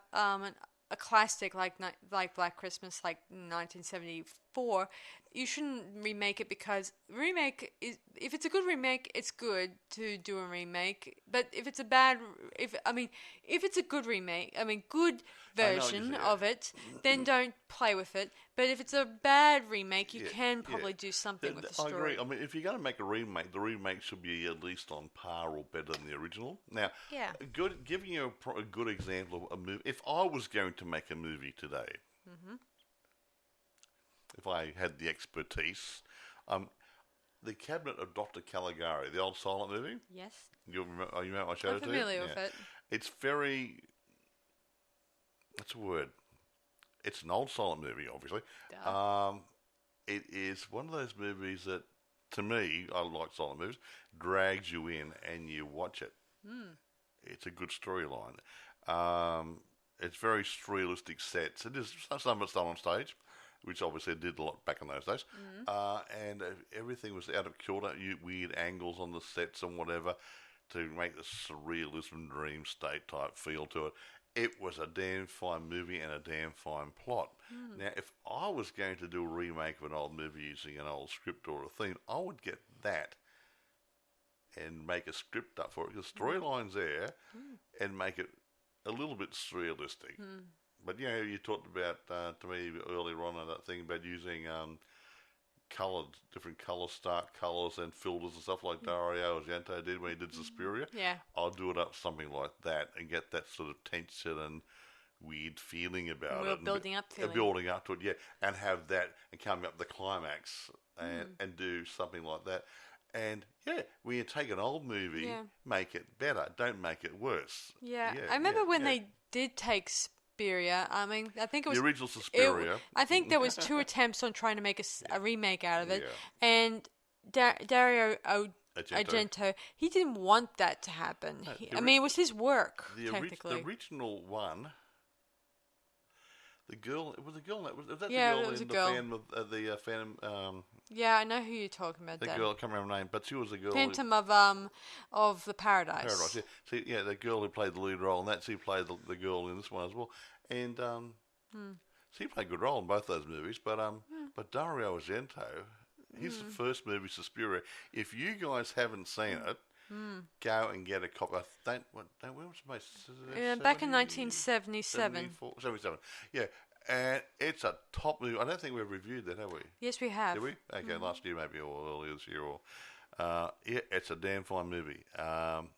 a classic like Black Christmas, like 1974, you shouldn't remake it because if it's a good remake, it's good to do a remake. But if it's a bad, if it's a good remake, good version of it, then don't play with it. But if it's a bad remake, you can probably do something with the story. I agree. If you're going to make a remake, the remake should be at least on par or better than the original. Now, giving you a good example of a movie. If I was going to make a movie today, if I had the expertise, The Cabinet of Dr. Caligari, the old silent movie. Yes. You remember I showed it to you? I'm familiar with it. It's very... What's the word? It's an old silent movie, obviously. It is one of those movies that, to me, I like silent movies, drags you in and you watch it. It's a good storyline. It's very realistic sets. It is some of it's done on stage, which obviously I did a lot back in those days. And everything was out of kilter, weird angles on the sets and whatever, to make this surrealism dream state type feel to it. It was a damn fine movie and a damn fine plot. Now, if I was going to do a remake of an old movie using an old script or a theme, I would get that and make a script up for it. Because storyline's there and make it a little bit surrealistic. But, you talked about, to me earlier on, that thing about using different colours, stark colours and filters and stuff like Dario Argento did when he did Suspiria. Yeah. I'll do it up something like that and get that sort of tension and weird feeling about it. Building up to it, and have that and coming up the climax and do something like that. And, when you take an old movie, make it better. Don't make it worse. Yeah. I remember when they did take Suspiria. I think it was... The original Suspiria. I think there was 2 attempts on trying to make a remake out of it. Yeah. And Dario Argento, he didn't want that to happen. It was his work, technically. The original one... The girl, it was a girl. Was that yeah, the girl it was in a girl. the Phantom? Yeah, I know who you're talking about. The girl, I can't remember her name, but she was the girl. Phantom of the Paradise. Paradise, yeah. See, the girl who played the lead role in that. She played the girl in this one as well, and she played a good role in both those movies. But Dario Argento, his first movie, Suspiria. If you guys haven't seen it. Go and get a copy. When was it made? Back in 1977. 77. Yeah, and it's a top movie. I don't think we've reviewed that, have we? Yes, we have. Did we? Okay, last year maybe, or earlier this year. Or it's a damn fine movie.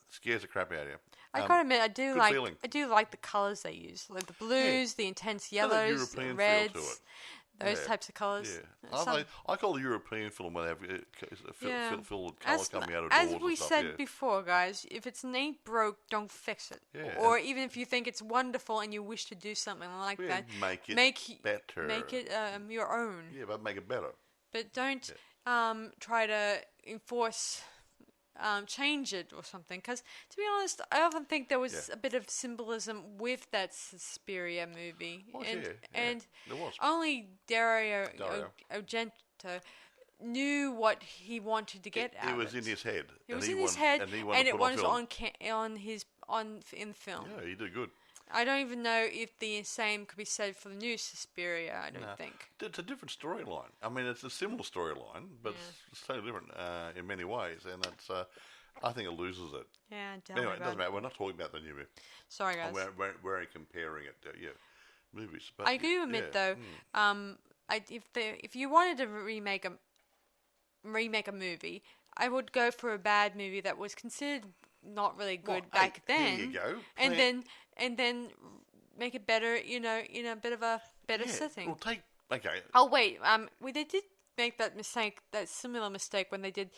Scares the crap out of you. I gotta admit, I do like the colours they use, like the blues, the intense yellows, the reds. Feel to it. Those types of colours. Yeah. I call the European film when they have full colour coming out of doors. As we said before, guys, if it's ain't broke, don't fix it. Yeah. Or even if you think it's wonderful and you wish to do something like that, make it better. Make it your own. Yeah, but make it better. But don't try to enforce... change it or something, because to be honest, I often think there was a bit of symbolism with that Suspiria movie, and there was. Only Dario Argento knew what he wanted to get out. It was in his head. It was in his head, and it was in film. Yeah, he did good. I don't even know if the same could be said for the new Suspiria. I don't think. It's a different storyline. It's a similar storyline, but it's totally different in many ways, and that's. I think it loses it. Yeah, anyway, it doesn't matter. We're not talking about the new movie. Sorry, guys. We're comparing it to movies. But I do admit though, if you wanted to remake a movie, I would go for a bad movie that was considered not really good back then. Here you go. And then make it better, in a bit of a better setting. Okay. Oh wait, they did make that similar mistake when they did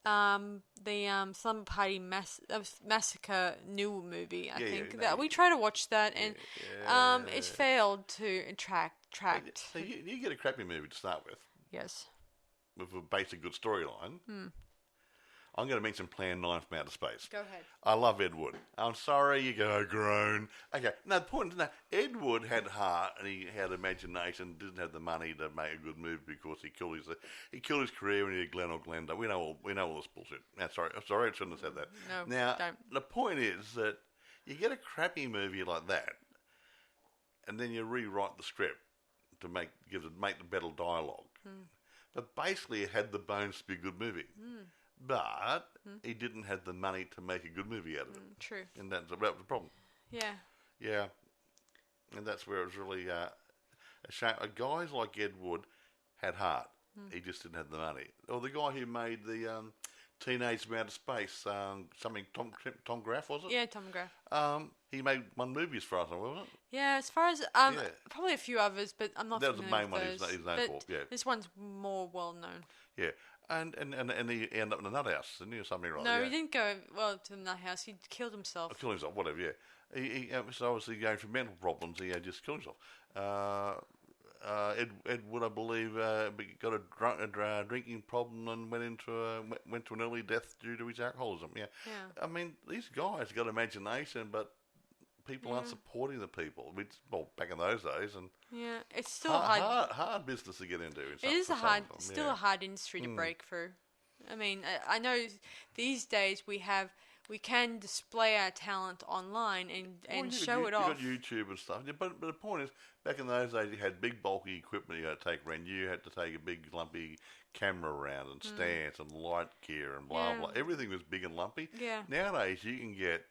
the Slumber Party Massacre new movie. I think that we tried to watch that and it failed to attract. So you get a crappy movie to start with. Yes. With a basic good storyline. I'm going to mention Plan 9 from Outer Space. Go ahead. I love Ed Wood. I'm sorry you go groan. Okay, no, the point is that Ed Wood had heart and he had imagination, didn't have the money to make a good movie because he killed his career when he did Glenn or Glenda. We know all this bullshit. Now, sorry, I shouldn't have said that. No, now, don't. The point is that you get a crappy movie like that, and then you rewrite the script to make the better dialogue. But basically, it had the bones to be a good movie. But he didn't have the money to make a good movie out of it. True. And that was the problem. Yeah. Yeah. And that's where it was really a shame. Guys like Ed Wood had heart. He just didn't have the money. Or the guy who made the Teenage from Outer Space, something Tom Graff, was it? Yeah, Tom Graff. He made one movie as far as I know, wasn't it? Yeah, as far as probably a few others, but I'm not. That was the main one those. he's known for. Yeah, this one's more well known. Yeah, and he ended up in a nut house, didn't he, or something, right? No, he didn't go to the nut house. He killed himself. Killed himself, whatever. Yeah, he was obviously going through mental problems. He had just killed himself. Ed Wood, I believe, got a drinking problem and went to an early death due to his alcoholism. Yeah. I mean, these guys got imagination, but people aren't supporting the people. Back in those days, and it's still hard business to get into. It is a hard industry to break through. I mean, I know these days we can display our talent online and show it off. You got YouTube and stuff. Yeah, but the point is, back in those days, you had big bulky equipment you had to take around. You had to take a big lumpy camera around and stands and light gear and blah blah. Everything was big and lumpy. Yeah. Nowadays, you can get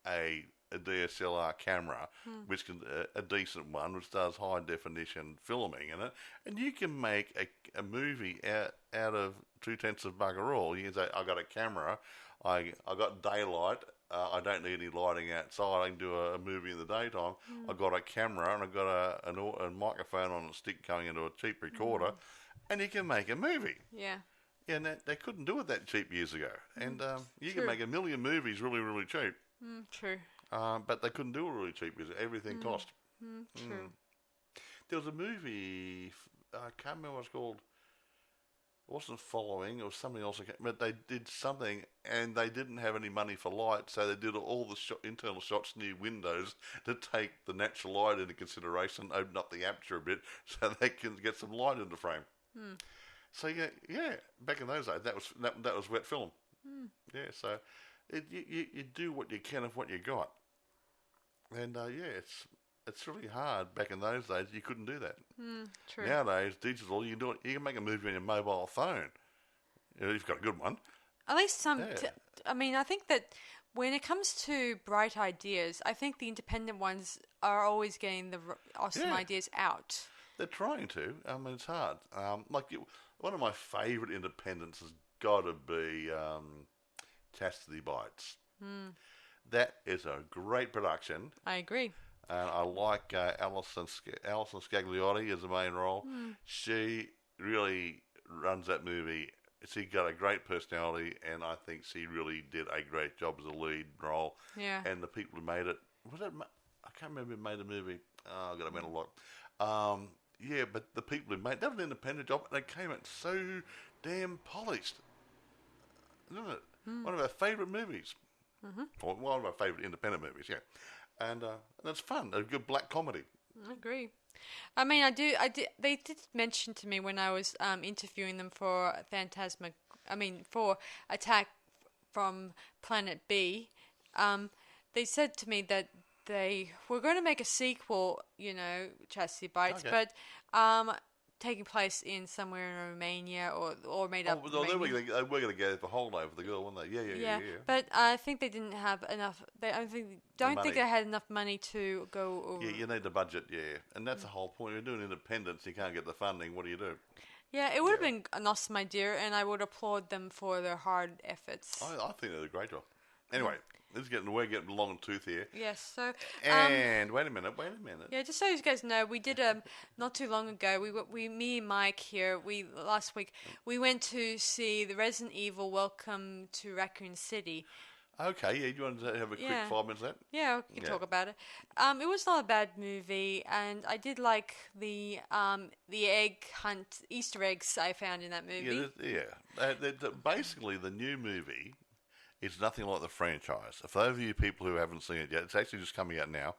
a DSLR camera, which can a decent one, which does high definition filming in it, and you can make a movie out of 2/10 of bugger all. You can say, I got a camera. I got daylight. I don't need any lighting outside. I can do a movie in the daytime. I got a camera and I got a microphone on a stick going into a cheap recorder, and you can make a movie. Yeah. Yeah, and they couldn't do it that cheap years ago. And you can make 1 million movies really, really cheap. True. But they couldn't do it really cheap because everything cost. True. There was a movie. I can't remember what it's called. It wasn't Following, or something else. But they did something, and they didn't have any money for light, so they did all the internal shots near windows to take the natural light into consideration, open up the aperture a bit, so they can get some light into frame. So yeah, back in those days, that was wet film. Yeah, so you do what you can of what you got, and It's really hard. Back in those days, you couldn't do that. True. Nowadays, digital, you can do it. You can make a movie on your mobile phone. If you've got a good one. At least some. I mean, I think that when it comes to bright ideas, I think the independent ones are always getting the awesome ideas out. They're trying to. I mean, it's hard. One of my favourite independents has got to be Chastity Bites. That is a great production. I agree. And I like Alison Scagliotti as the main role. She really runs that movie. She got a great personality, and I think she really did a great job as a lead role. Yeah. And the people who made it, I can't remember who made the movie. Oh, I've got to mental block. But the people who made that was an independent job, and it came out so damn polished. Isn't it? One of our favourite movies. Or one of our favourite independent movies, yeah. And it's fun. A good black comedy. I agree. I mean, I did. They did mention to me when I was interviewing them for for Attack from Planet B. They said to me that they were going to make a sequel, Chastity Bites, but taking place in somewhere in Romania or made up. They were going to go for holiday for the girl, weren't they? Yeah. But I think they didn't have enough. Don't think they had enough money to go over. Yeah, you need the budget, and that's the whole point. You're doing independence, you can't get the funding. What do you do? Yeah, it would have been an awesome idea, and I would applaud them for their hard efforts. I think they did a great job. Anyway. We're getting long in tooth here. Yes, so... And wait a minute. Yeah, just so you guys know, we did, not too long ago, me and Mike here, last week, we went to see the Resident Evil Welcome to Raccoon City. Okay, yeah, you want to have a quick 5 minutes of that? Yeah, we can talk about it. It was not a bad movie, and I did like the egg hunt, Easter eggs I found in that movie. Basically, the new movie... It's nothing like the franchise. For those of you people who haven't seen it yet, it's actually just coming out now.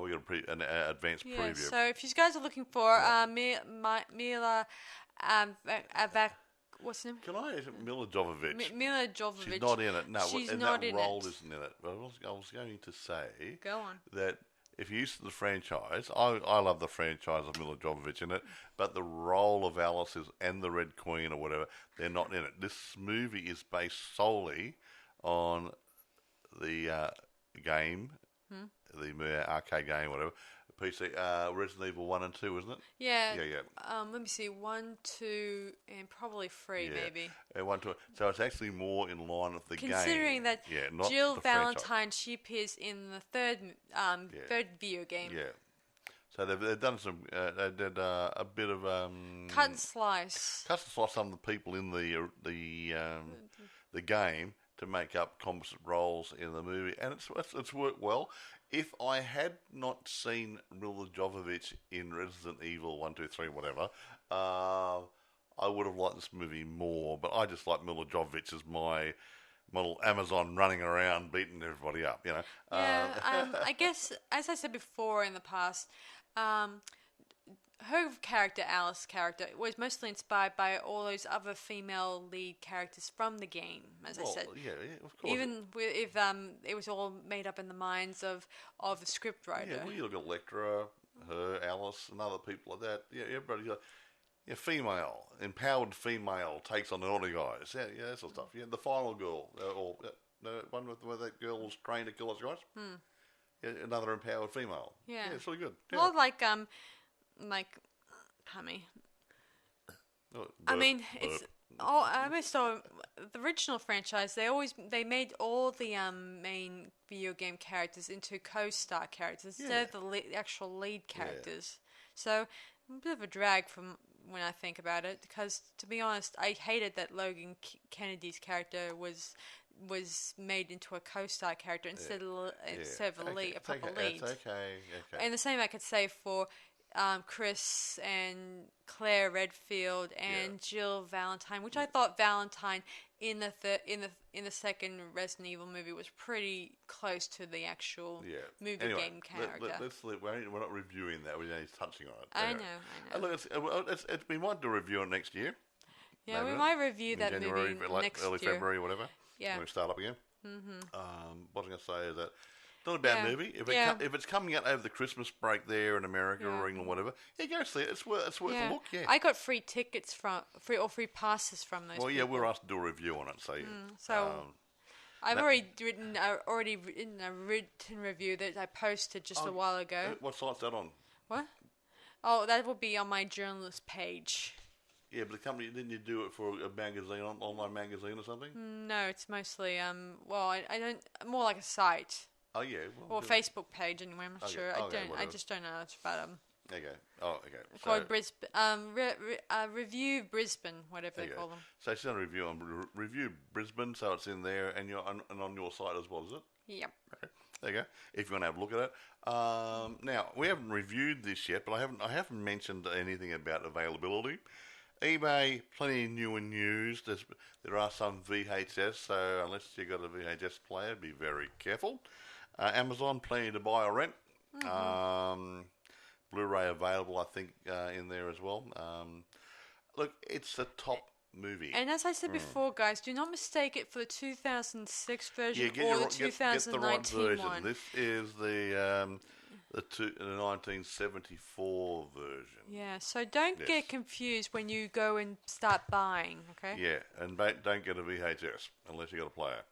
We got an advanced preview. So if you guys are looking for Mila what's her name? Can I ask Mila Jovovich? Mila Jovovich. She's not in it. No, she's and not that in role it. isn't in it. But I was going to say Go on. that if you're used to the franchise, I love the franchise of Mila Jovovich in it, but the role of Alice and the Red Queen or whatever, they're not in it. This movie is based solely on the game, the arcade game, whatever, PC, Resident Evil 1 and 2, isn't it? Yeah. Yeah. Let me see, 1, 2, and probably 3, maybe. 1, 2. So it's actually more in line with the game. Considering that not Jill the Valentine, franchise. she appears in the third video game. Yeah. So they've done some. They did a bit of cut and slice. Cut and slice some of the people in the game to make up composite roles in the movie, and it's worked well. If I had not seen Mila Jovovich in Resident Evil 1, 2, 3, whatever, I would have liked this movie more. But I just like Mila Jovovich as my little Amazon running around beating everybody up, you know. Yeah, I guess, as I said before in the past, her character, Alice's character, was mostly inspired by all those other female lead characters from the game, as I said. Yeah, of course. Even if it was all made up in the minds of the script writer. Yeah, well, you look at Electra, her, Alice, and other people like that. Yeah, everybody, female, empowered female takes on the other guys. Yeah, that sort of stuff. Yeah, the final girl, or the one where that girl was trained to kill us guys. Yeah, another empowered female. Yeah, it's really good. Yeah. Well, like Pammy. I mean, it's so the original franchise. They made all the main video game characters into co-star characters instead of the actual lead characters. So a bit of a drag from when I think about it, because to be honest, I hated that Logan Kennedy's character was made into a co-star character instead of a lead, a proper lead. Okay. And the same I could say for Chris and Claire Redfield and Jill Valentine, which I thought Valentine in the second Resident Evil movie was pretty close to the actual movie game character. We're not reviewing that. We're only touching on it. I know. Look, we might do a review on it next year. Yeah, we might review that January, movie like next early year. February, whatever. Yeah. When we start up again. What I was going to say is that it's not a bad movie. If it's coming out over the Christmas break there in America or England, whatever, go see it. It's worth a look. Yeah. I got free tickets free passes from those. Well, people. we're asked to do a review on it. So, I've already written a written review that I posted just a while ago. What site's that on? What? Oh, that will be on my journalist page. Yeah, but the company, didn't you do it for a magazine, online magazine or something? No, it's mostly I don't, more like a site. Oh yeah, or a Facebook page anyway. I'm not sure. I just don't know much about them. Okay. Oh, okay. It's called Brisbane. Review Brisbane, whatever they call them. So it's on review on Review Brisbane, so it's in there and on your site as well, is it? Yep. Okay. There you go. If you want to have a look at it. Now we haven't reviewed this yet, but I haven't mentioned anything about availability. eBay, plenty of new and used. There are some VHS, so unless you've got a VHS player, be very careful. Amazon, plenty to buy or rent. Blu-ray available, I think, in there as well. Look, it's a top movie. And as I said before, guys, do not mistake it for the 2006 version or the 2019 get the right version. one. This is the 1974 version. Yeah, so don't get confused when you go and start buying, okay? Yeah, and don't get a VHS unless you got a player.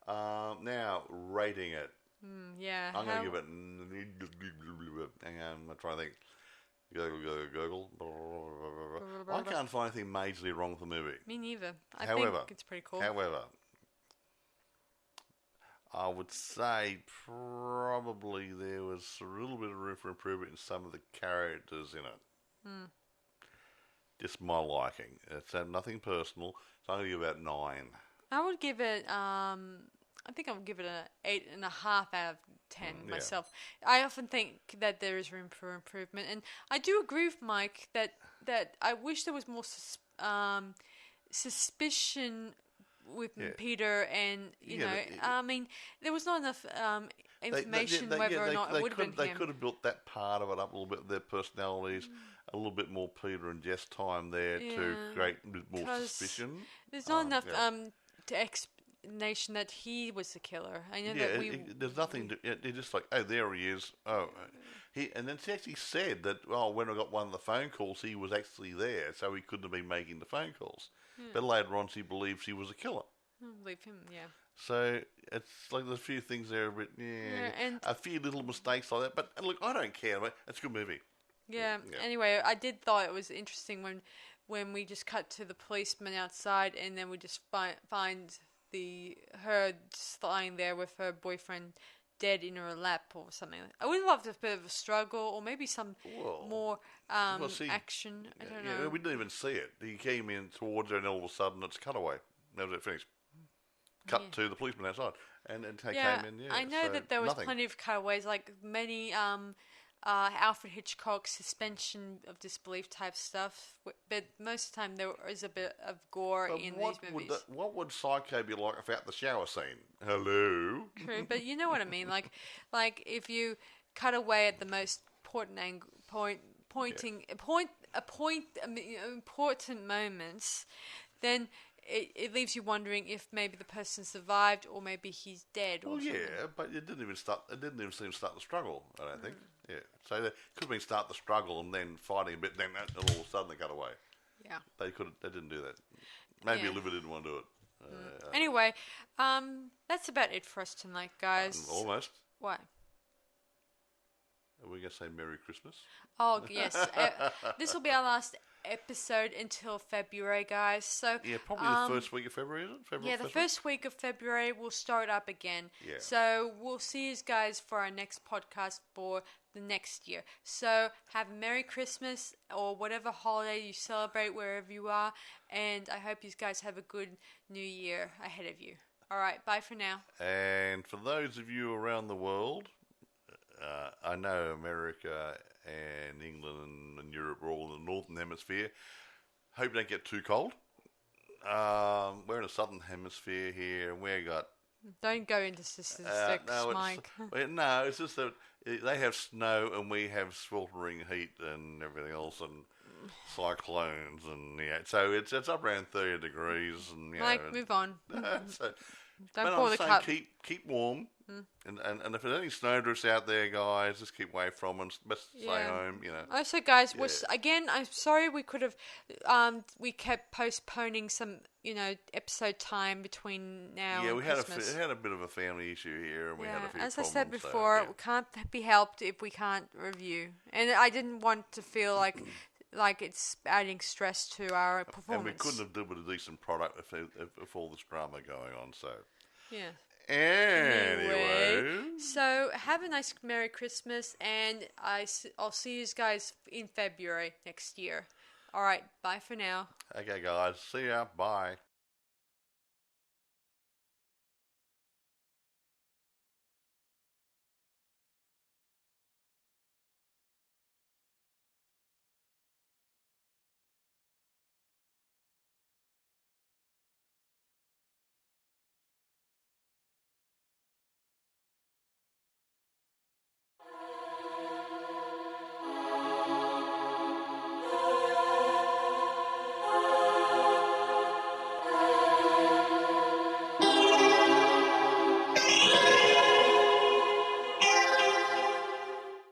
Now, rating it. I'm going to give it... Hang on, I'm trying to think. Google. I can't find anything majorly wrong with the movie. Me neither. I think it's pretty cool. However, I would say probably there was a little bit of room for improvement in some of the characters in it. Just my liking. It's nothing personal. So I'm going to give it about 9. I would give it... I think I would give it an 8.5 out of 10 myself. I often think that there is room for improvement, and I do agree with Mike that I wish there was more suspicion with Peter, and I mean, there was not enough information whether or not it would have been him. They could have built that part of it up a little bit. Their personalities, a little bit more Peter and Jess time there to create a bit more suspicion. There's not enough explanation that he was the killer. I know Yeah, that there's nothing to. They're just like, oh, there he is. Oh, and then she actually said that. Oh, when I got one of the phone calls, he was actually there, so he couldn't have been making the phone calls. But later on, she believed she was a killer. believe him. Yeah. So it's like there's a few things there, but And a few little mistakes like that. But look, I don't care. It's a good movie. yeah. Anyway, I did thought it was interesting when we just cut to the policeman outside, and then we just find her just lying there with her boyfriend dead in her lap or something. I would love a bit of a struggle, or maybe some more action. I don't know. Yeah, we didn't even see it. He came in towards her, and all of a sudden it's cut away. That was it. Finished. Cut to the policeman outside, and came in. Yeah, I know that there was nothing. plenty of cutaways, like many Alfred Hitchcock suspension of disbelief type stuff, but most of the time there is a bit of gore in these movies. What would Psycho be like without the shower scene? Hello? True, but you know what I mean. Like if you cut away at the most important moments, then it leaves you wondering if maybe the person survived or maybe he's dead. Or something. But it didn't even start. It didn't even seem to start the struggle. I don't think. Yeah, so they could have been start the struggle and then fighting a bit. Then all of a sudden they got away. Yeah, they could. They didn't do that. Maybe Olivia didn't want to do it. Anyway, that's about it for us tonight, guys. Almost. What? Are we going to say Merry Christmas? Oh yes, this will be our last episode until February, guys. So probably the first week of February, is it? The first week of February we'll start up again. Yeah. So we'll see you guys for our next podcast for the next year. So have a Merry Christmas or whatever holiday you celebrate wherever you are, and I hope you guys have a good New Year ahead of you. All right, bye for now. And for those of you around the world, I know America and England and Europe are all in the northern hemisphere. Hope you don't get too cold. We're in the southern hemisphere here, and we got. Don't go into statistics, Mike. No, it's just that they have snow and we have sweltering heat and everything else, and cyclones, and so it's up around 30 degrees. And Mike, move on. Don't pour the cup. Keep warm. And if there's any snowdrifts out there, guys, just keep away from them. Best stay home, Also, guys, again, I'm sorry we could have, we kept postponing some, episode time between now and Christmas. We had a bit of a family issue here, and we had a few problems. As I said before, it can't be helped if we can't review. And I didn't want to feel like it's adding stress to our performance. And we couldn't have done with a decent product if all this drama going on, so. Yeah. Anyway. So have a nice Merry Christmas, and I'll see you guys in February next year. All right, bye for now. Okay, guys. See ya. Bye.